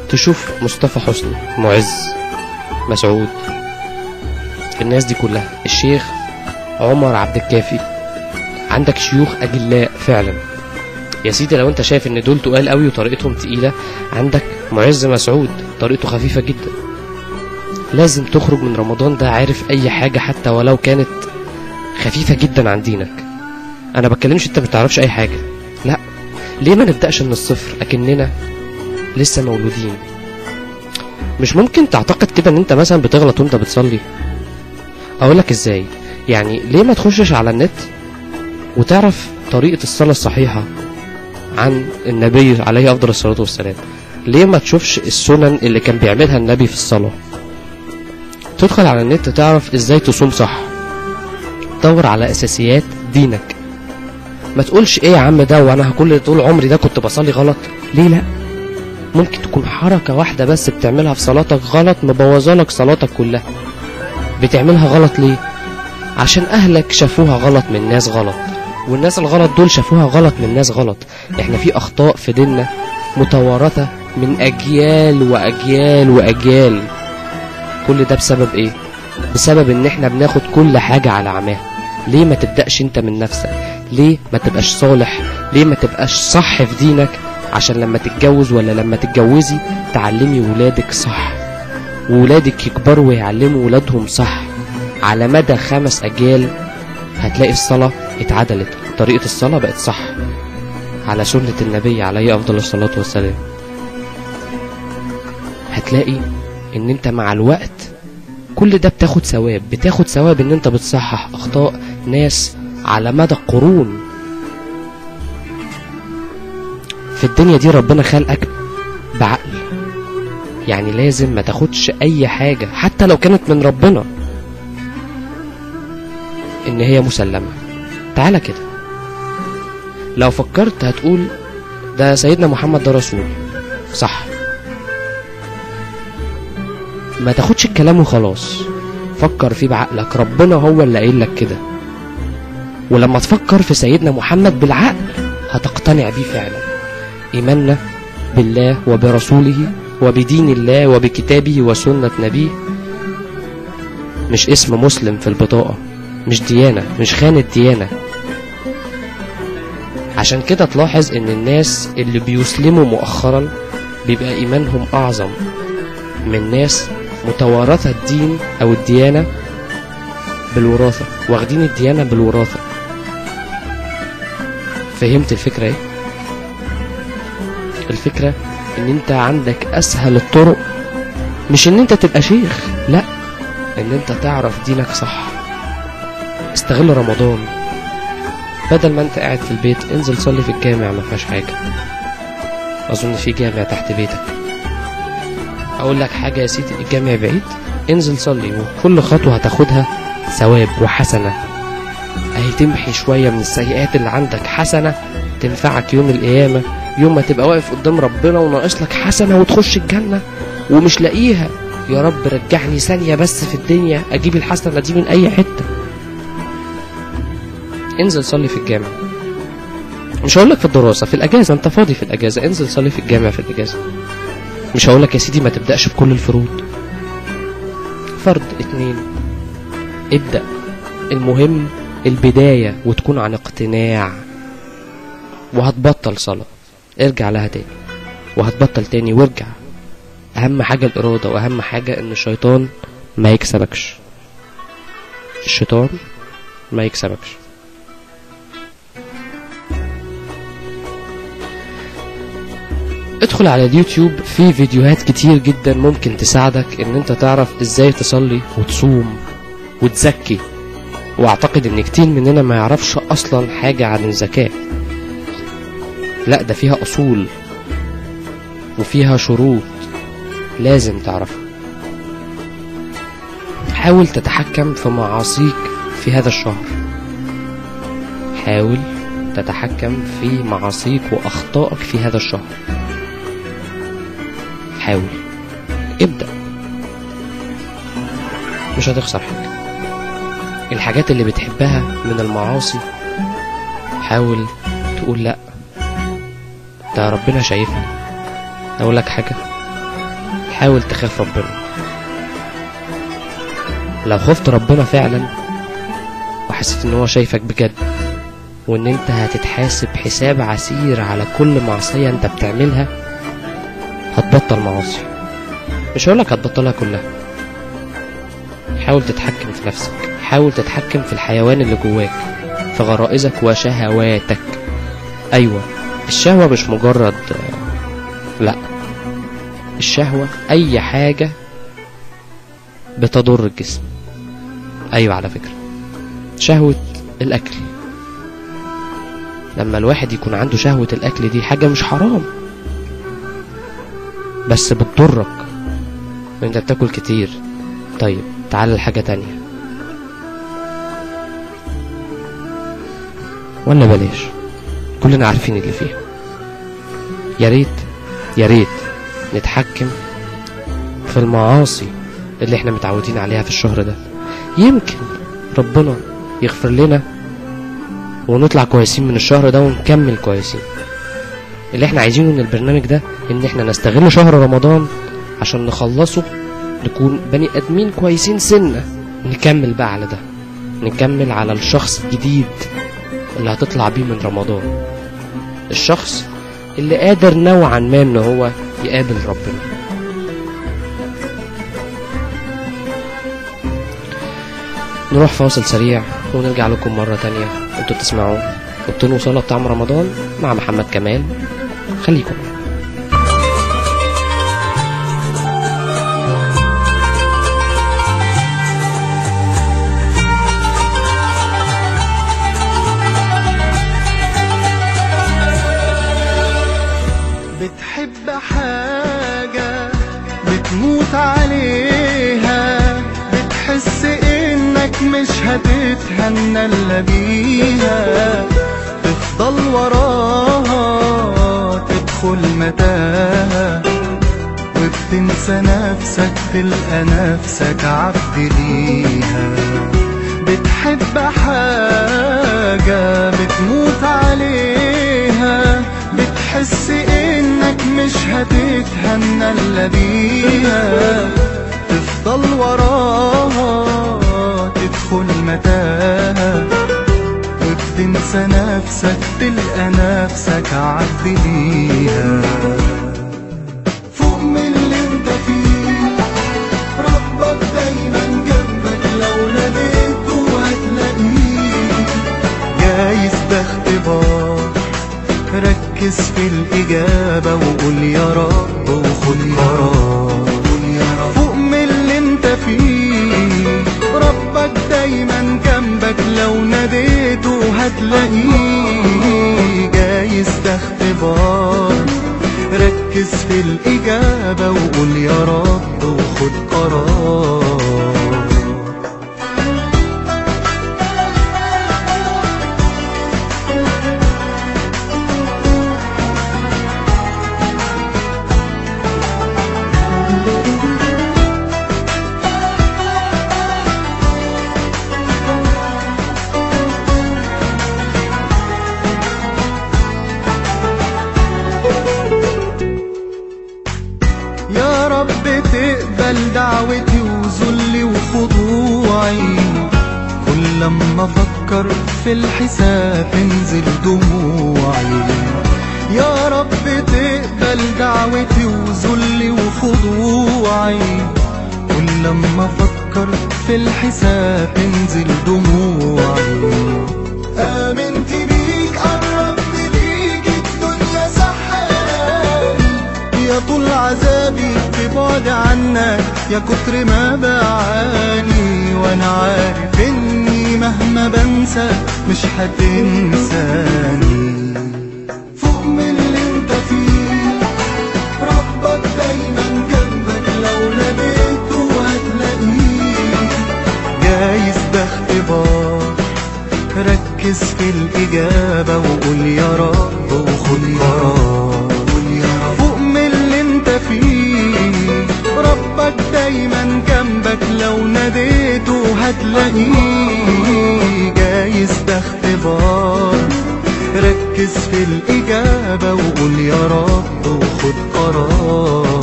تشوف مصطفى حسني، معز، مسعود، الناس دي كلها، الشيخ عمر عبد الكافي. عندك شيوخ أجلاء فعلا يا سيدي. لو انت شايف ان دول تقال قوي وطريقتهم تقيلة، عندك معز مسعود طريقته خفيفة جدا. لازم تخرج من رمضان ده عارف اي حاجة حتى ولو كانت خفيفة جدا عن دينك. انا بتكلمش انت بتعرفش اي حاجة، لا، ليه ما نبدأش من الصفر اكننا لسه مولودين؟ مش ممكن تعتقد كده ان انت مثلا بتغلط وانت بتصلي؟ اقولك ازاي. يعني ليه ما تخشش على النت وتعرف طريقة الصلاة الصحيحة عن النبي عليه افضل الصلاة والسلام؟ ليه ما تشوفش السنن اللي كان بيعملها النبي في الصلاة؟ تدخل على النت تعرف ازاي تصوم صح، دور على اساسيات دينك. ما تقولش ايه يا عم ده وانا كل طول عمري ده كنت بصلي غلط. ليه لا؟ ممكن تكون حركة واحدة بس بتعملها في صلاتك غلط مبوظالك صلاتك كلها. بتعملها غلط ليه؟ عشان اهلك شافوها غلط من ناس غلط، والناس الغلط دول شافوها غلط من ناس غلط. احنا في اخطاء في ديننا متوارثة من اجيال واجيال واجيال. كل ده بسبب ايه؟ بسبب ان احنا بناخد كل حاجة على عماها. ليه ما تبدأش انت من نفسك؟ ليه ما تبقاش صالح؟ ليه ما تبقاش صح في دينك عشان لما تتجوز ولا لما تتجوزي تعلمي ولادك صح، وولادك يكبروا ويعلموا ولادهم صح؟ على مدى 5 أجيال هتلاقي الصلاة اتعدلت، طريقة الصلاة بقت صح على سنة النبي عليه أفضل الصلاة والسلام. هتلاقي ان انت مع الوقت كل ده بتاخد ثواب ان انت بتصحح اخطاء ناس على مدى قرون. في الدنيا دي ربنا خلقك بعقل، يعني لازم ما تاخدش اي حاجة حتى لو كانت من ربنا ان هي مسلمة. تعالى كده، لو فكرت هتقول ده سيدنا محمد ده رسول، صح، ما تاخدش الكلام وخلاص، فكر فيه بعقلك. ربنا هو اللي قايل لك كده، ولما تفكر في سيدنا محمد بالعقل هتقتنع بيه فعلا. إيماننا بالله وبرسوله وبدين الله وبكتابه وسنة نبيه مش اسم مسلم في البطاقة، مش ديانة، مش خانة ديانة. عشان كده تلاحظ ان الناس اللي بيسلموا مؤخرا بيبقى إيمانهم أعظم من ناس متوارثة الدين أو الديانة بالوراثة، واخدين الديانة بالوراثة. فهمت الفكرة ايه؟ الفكرة ان انت عندك اسهل الطرق، مش ان انت تبقى شيخ، لا، ان انت تعرف دينك صح. استغل رمضان، بدل ما انت قاعد في البيت انزل صلي في الجامع، ما فيهاش حاجة. اظن في جامع تحت بيتك. اقول لك حاجة يا سيدي، الجامع بعيد، انزل صلي، وكل خطوة هتاخدها ثواب وحسنة، اهي تمحي شوية من السيئات اللي عندك، حسنة تنفعك يوم القيامة، يوم ما تبقى واقف قدام ربنا وناقص لك حسنة وتخش الجنة ومش لاقيها. يا رب رجعني ثانية بس في الدنيا اجيب الحسنة دي من اي حتة. انزل صلي في الجامع، مش هقولك في الدراسة، في الاجازة، انت فاضي في الاجازة انزل صلي في الجامع في الاجازة. مش هقولك يا سيدي ما تبدأش بكل الفروض، فرض 2 ابدأ. المهم البداية وتكون عن اقتناع، وهتبطل صلاة ارجع لها تاني، وهتبطل تاني وارجع. اهم حاجة الارادة، واهم حاجة ان الشيطان ما يكسبكش، الشيطان ما يكسبكش. ادخل على اليوتيوب، في فيديوهات كتير جدا ممكن تساعدك ان انت تعرف ازاي تصلي وتصوم وتزكي. واعتقد ان كتير مننا ما يعرفش اصلا حاجة عن الزكاة. لا، ده فيها اصول وفيها شروط لازم تعرفها. حاول تتحكم في معاصيك في هذا الشهر، حاول تتحكم في معاصيك واخطائك في هذا الشهر. حاول، ابدأ، مش هتخسر حاجة. الحاجات اللي بتحبها من المعاصي حاول تقول لا، ده ربنا شايفني. اقول لك حاجة، حاول تخاف ربنا. لو خفت ربنا فعلا وحسيت ان هو شايفك بجد، وان انت هتتحاسب حساب عسير على كل معصية انت بتعملها، هتبطل معاصي. مش هقولك هتبطلها كلها، حاول تتحكم في نفسك، حاول تتحكم في الحيوان اللي جواك، في غرائزك وشهواتك. أيوة، الشهوة مش مجرد لا، الشهوة أي حاجة بتضر الجسم. أيوة، على فكرة شهوة الأكل، لما الواحد يكون عنده شهوة الأكل دي حاجة مش حرام، بس بتضرك وانت بتاكل كتير. طيب تعال لحاجة تانية، ولا بلاش، كلنا عارفين اللي فيها. يا ريت نتحكم في المعاصي اللي احنا متعودين عليها في الشهر ده، يمكن ربنا يغفر لنا ونطلع كويسين من الشهر ده ونكمل كويسين. اللي احنا عايزينه من البرنامج ده ان احنا نستغل شهر رمضان عشان نخلصه، نكون بني ادمين كويسين سنة، نكمل بقى على ده، نكمل على الشخص الجديد اللي هتطلع بيه من رمضان، الشخص اللي قادر نوعا ما ان هو يقابل ربنا. نروح فاصل سريع ونرجع لكم مرة تانية. انتوا بتسمعوا ابطنوا صلاة طعم رمضان مع محمد كمال، خليكم. بتحب حاجة بتموت عليها، بتحس انك مش هتتهنى الا بيها، تفضل وراها تدخل متاهة، وبتنسى نفسك تلقى نفسك عبد ليها. بتحب حاجة بتموت عليها، بتحس انك مش هتتهنى الا بيها، تفضل وراها تدخل متاهة، وبتنسى نفسك تلقى نفسك عبد ليها. فوق من اللي انت فيه، ربك دايما جنبك، لو ناديته هتلاقيه. جايز ده اختبار، ركز في الإجابة وقول يا رب وخد قرار. فوق من اللي انت فيه، ربك دايما جنبك، لو ناديته هتلاقيه. جايز ده اختبار، ركز في الإجابة وقول يا رب وخد قرار. دعوتي وذلي وخضوعي، كل لما افكر في الحساب تنزل دموعي. يا رب تقبل دعوتي وذلي وخضوعي، كل لما افكر في الحساب تنزل دموعي. آمنت بيك قربت ليك، الدنيا سحراني، يا طول عذابي بعد عنك، يا كتر ما بعاني. وانا عارف اني مهما بنسى مش هتنساني. فوق من اللي انت فيه، ربك دايما جنبك، لو ناديته هتلاقيه. جايز ده اختبار، ركز في الإجابة وقول يا رب وخد قرار. فوق من اللي انت فيه، ربك دايما جنبك، لو ناديته هتلاقيه. جايز ده اختبار، ركز في الإجابة وقول يا رب وخد قرار.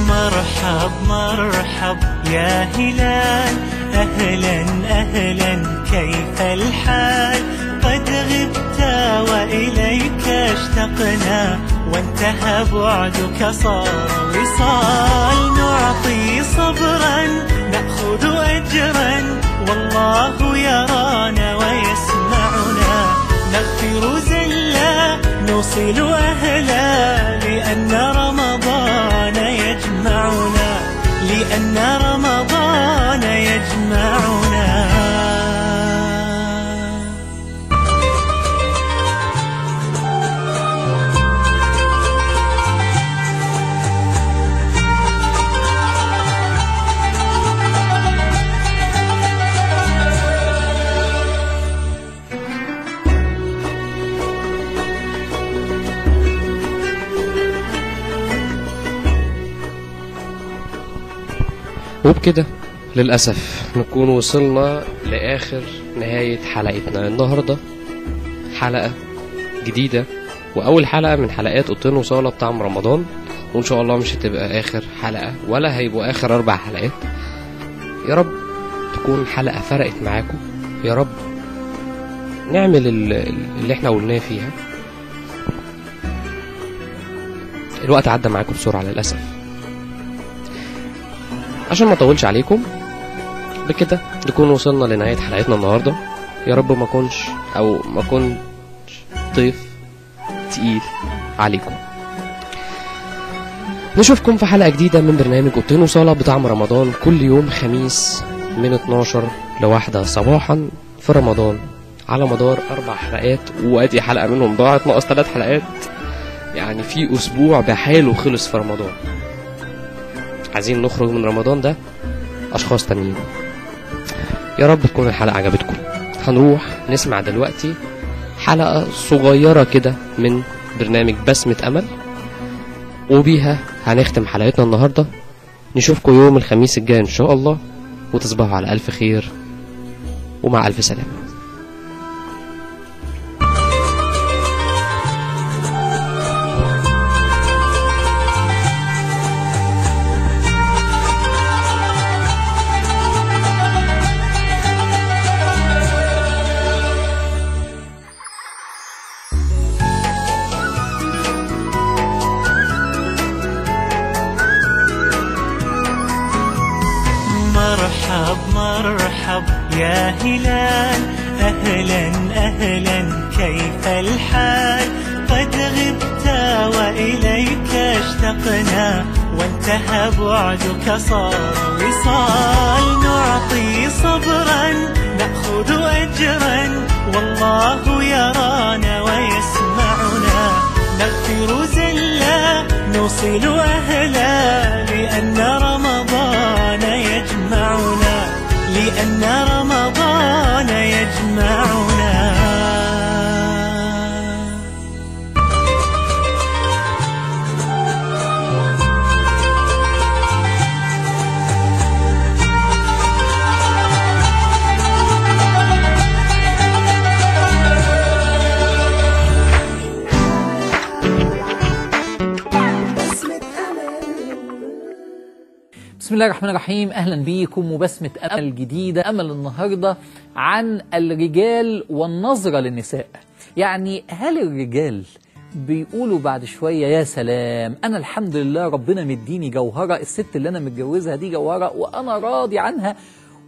مرحب مرحب يا هلال، أهلا أهلا كيف الحال؟ قد غبت وإليك اشتقنا وانتهى بعدك صار وصال نعطي صبرا نأخذ أجرا والله يرانا ويسمعنا نغفر زلا نوصل أهلا لأن رمضان يجمعنا لأن رمضان يجمعنا. وبكده للأسف نكون وصلنا لآخر نهاية حلقتنا النهاردة. حلقة جديدة وأول حلقة من حلقات أوضتين وصالة بطعم رمضان، وإن شاء الله مش هتبقى آخر حلقة ولا هيبقوا آخر 4 حلقات. يا رب تكون حلقة فرقت معاكم، يا رب نعمل اللي احنا قلناه فيها. الوقت عدى معاكم بسرعة للأسف. عشان ما اطولش عليكم بكده نكون وصلنا لنهاية حلقتنا النهاردة. يا رب ما كنش ضيف تقيل عليكم. نشوفكم في حلقة جديدة من برنامج أوضتين وصالة بطعم رمضان كل يوم خميس من 12 ل1 صباحا في رمضان على مدار 4 حلقات، وادي حلقة منهم ضاعت، ناقص 3 حلقات، يعني في أسبوع بحاله خلص في رمضان. عايزين نخرج من رمضان ده أشخاص تانيين. يا رب تكون الحلقة عجبتكم. هنروح نسمع دلوقتي حلقة صغيرة كده من برنامج بسمة أمل، وبيها هنختم حلقتنا النهاردة. نشوفكم يوم الخميس الجاي إن شاء الله، وتصبحوا على ألف خير ومع ألف سلامة. مرحب يا هلال أهلا أهلا كيف الحال قد غبت وإليك اشتقنا وانتهى بعدك صار وصال نعطي صبرا نأخذ أجرا والله يرانا ويسمعنا نغفر زلا نوصل أهلا لأن رمضان يجمعنا لأن رمضان يجمعنا. بسم الله الرحمن الرحيم. أهلا بيكم وبسمة أمل جديدة. أمل النهاردة عن الرجال والنظرة للنساء. يعني هل الرجال بيقولوا بعد شوية يا سلام أنا الحمد لله ربنا مديني جوهرة، الست اللي أنا متجوزها دي جوهرة وأنا راضي عنها،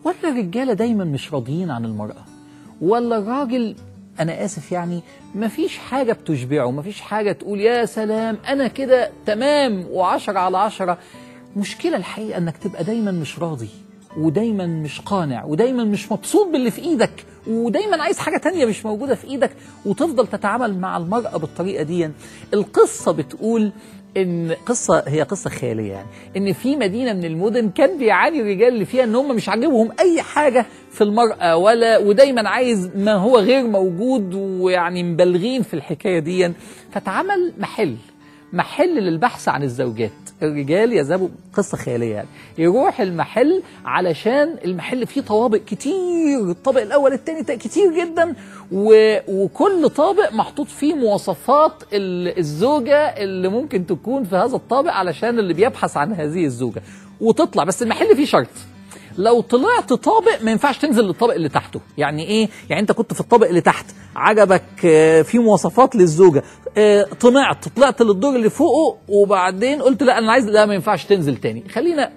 ولا الرجالة دايما مش راضيين عن المرأة؟ ولا الراجل أنا آسف يعني مفيش حاجة بتشبعه، مفيش حاجة تقول يا سلام أنا كده تمام و10 على 10. مشكلة الحقيقة انك تبقى دايما مش راضي ودايما مش قانع ودايما مش مبسوط باللي في ايدك ودايما عايز حاجة تانية مش موجودة في ايدك وتفضل تتعامل مع المرأة بالطريقة دي. القصة بتقول ان هي قصة خيالية، يعني ان في مدينة من المدن كان بيعاني الرجال اللي فيها ان هم مش عاجبهم اي حاجة في المرأة ودايما عايز ما هو غير موجود، ويعني مبالغين في الحكاية دي. فتعمل محل للبحث عن الزوجات. الرجال يذهبوا، قصة خيالية يعني، يروح المحل علشان المحل فيه طوابق كتير، الطابق الأول الثاني كتير جدا، وكل طابق محطوط فيه مواصفات الزوجة اللي ممكن تكون في هذا الطابق علشان اللي بيبحث عن هذه الزوجة وتطلع. بس المحل فيه شرط، لو طلعت طابق ما ينفعش تنزل للطابق اللي تحته. يعني ايه؟ يعني انت كنت في الطابق اللي تحت، عجبك في مواصفات للزوجه، طلعت للدور اللي فوقه وبعدين قلت لا انا عايز، لا ما ينفعش تنزل تاني. خلينا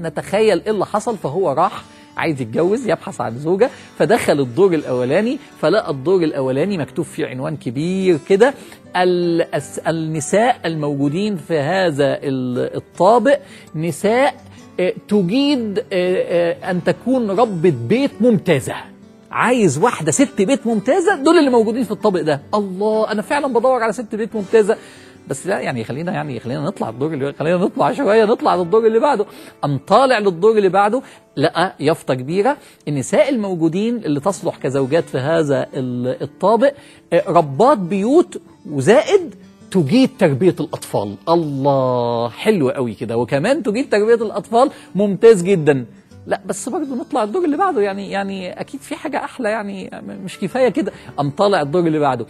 نتخيل ايه اللي حصل. فهو راح عايز يتجوز، يبحث عن زوجة، فدخل الدور الأولاني، فلقى الدور الأولاني مكتوب فيه عنوان كبير كده: النساء الموجودين في هذا الطابق نساء تجيد أن تكون ربة بيت ممتازة. عايز واحدة ست بيت ممتازة، دول اللي موجودين في الطابق ده. الله، أنا فعلا بدور على ست بيت ممتازة. بس لا يعني خلينا نطلع الدور اللي خلينا نطلع شويه، نطلع للدور اللي بعده. قام طالع للدور اللي بعده، لقى يافطه كبيره: النساء الموجودين اللي تصلح كزوجات في هذا الطابق ربات بيوت وزائد تجيد تربيه الاطفال. الله، حلو قوي كده، وكمان تجيد تربيه الاطفال، ممتاز جدا. لا بس برضه نطلع الدور اللي بعده، يعني اكيد في حاجه احلى، يعني مش كفايه كده. قام طالع الدور اللي بعده،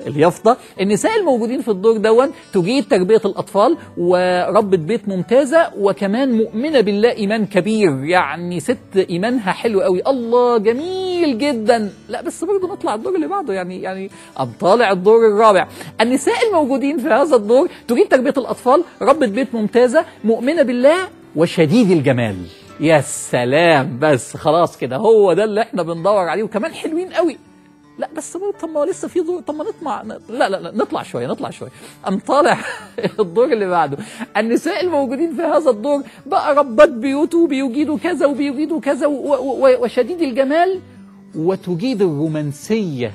اليافطه: النساء الموجودين في الدور دون تجيد تربيه الاطفال وربة بيت ممتازه، وكمان مؤمنه بالله ايمان كبير، يعني ست ايمانها حلو قوي. الله، جميل جدا. لا بس برضه نطلع الدور اللي بعده، يعني قام طالع الدور الرابع: النساء الموجودين في هذا الدور تجيد تربيه الاطفال، ربة بيت ممتازه، مؤمنه بالله وشديد الجمال. يا سلام، بس خلاص كده، هو ده اللي احنا بندور عليه، وكمان حلوين قوي. لا بس طب ما لسه في دور، طب ما نطلع، لا نطلع شويه. قام طالع الدور اللي بعده: النساء الموجودين في هذا الدور بقى ربات بيوت وبيجيدوا كذا وبيجيدوا كذا وشديد الجمال، وتجيد الرومانسيه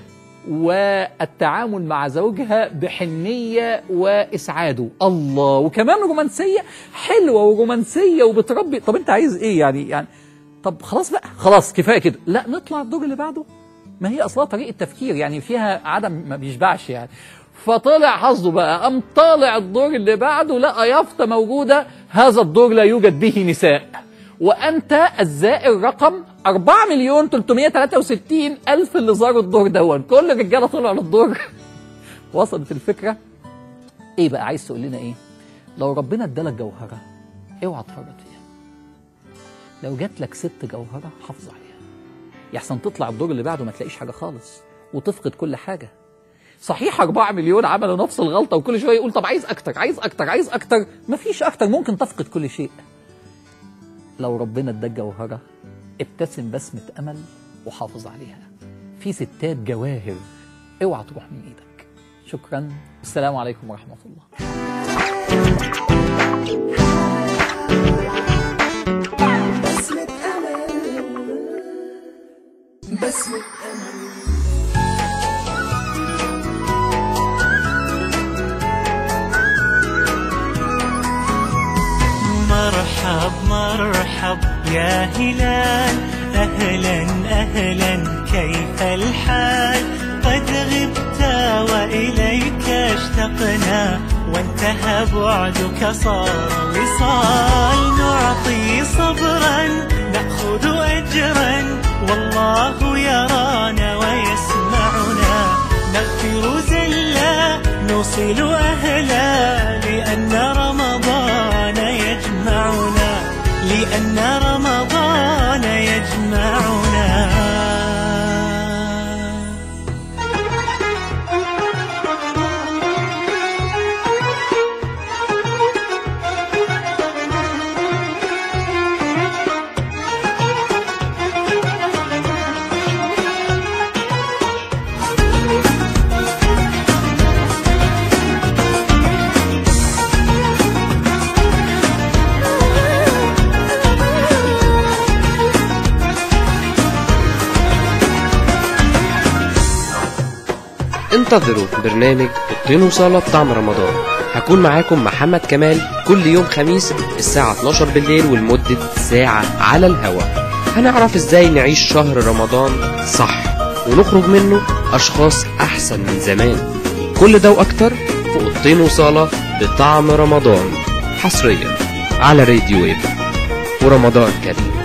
والتعامل مع زوجها بحنية وإسعاده. الله، وكمان رومانسية حلوة ورومانسية وبتربي. طب أنت عايز إيه يعني طب خلاص بقى، خلاص كفاية كده. لا نطلع الدور اللي بعده. ما هي أصلا طريقة تفكير يعني فيها عدم ما بيشبعش يعني. فطلع حظه بقى، قام طالع الدور اللي بعده، لقى يافطة موجودة: هذا الدور لا يوجد به نساء، وأنت الزائر رقم 4,363,000 اللي زاروا الدور دون. كل الرجالة طلعوا للدور. وصلت الفكرة؟ إيه بقى عايز تقول لنا إيه؟ لو ربنا ادالك جوهرة اوعى تفرط فيها. لو جات لك ست جوهرة حافظ عليها، يحسن تطلع الدور اللي بعده ما تلاقيش حاجة خالص وتفقد كل حاجة. صحيح 4 مليون عملوا نفس الغلطة، وكل شوية يقول طب عايز أكتر عايز أكتر عايز أكتر. مفيش أكتر، ممكن تفقد كل شيء. لو ربنا اداك جوهرة ابتسم بسمة أمل وحافظ عليها. في ستات جواهر، اوعى تروح من ايدك. شكرا، السلام عليكم ورحمة الله. بسمة أمل، بسمة أمل. مرحب مرحب يا هلال، أهلا أهلا كيف الحال؟ قد غبت وإليك اشتقنا، وانتهى بعدك صار وصال. نعطي صبرا نأخذ أجرا، والله يرانا ويسمعنا. نغفر زلا نوصل أهلا، لأن رمضان يجمعنا، لأن رمضان يجمعنا. انتظروا برنامج الطين وصالة بطعم رمضان. هكون معاكم محمد كمال كل يوم خميس الساعة 12 بالليل ولمدة ساعة على الهوا. هنعرف ازاي نعيش شهر رمضان صح ونخرج منه أشخاص أحسن من زمان. كل ده وأكتر في الطين وصالة بطعم رمضان، حصريا على راديو ويب. ورمضان كريم.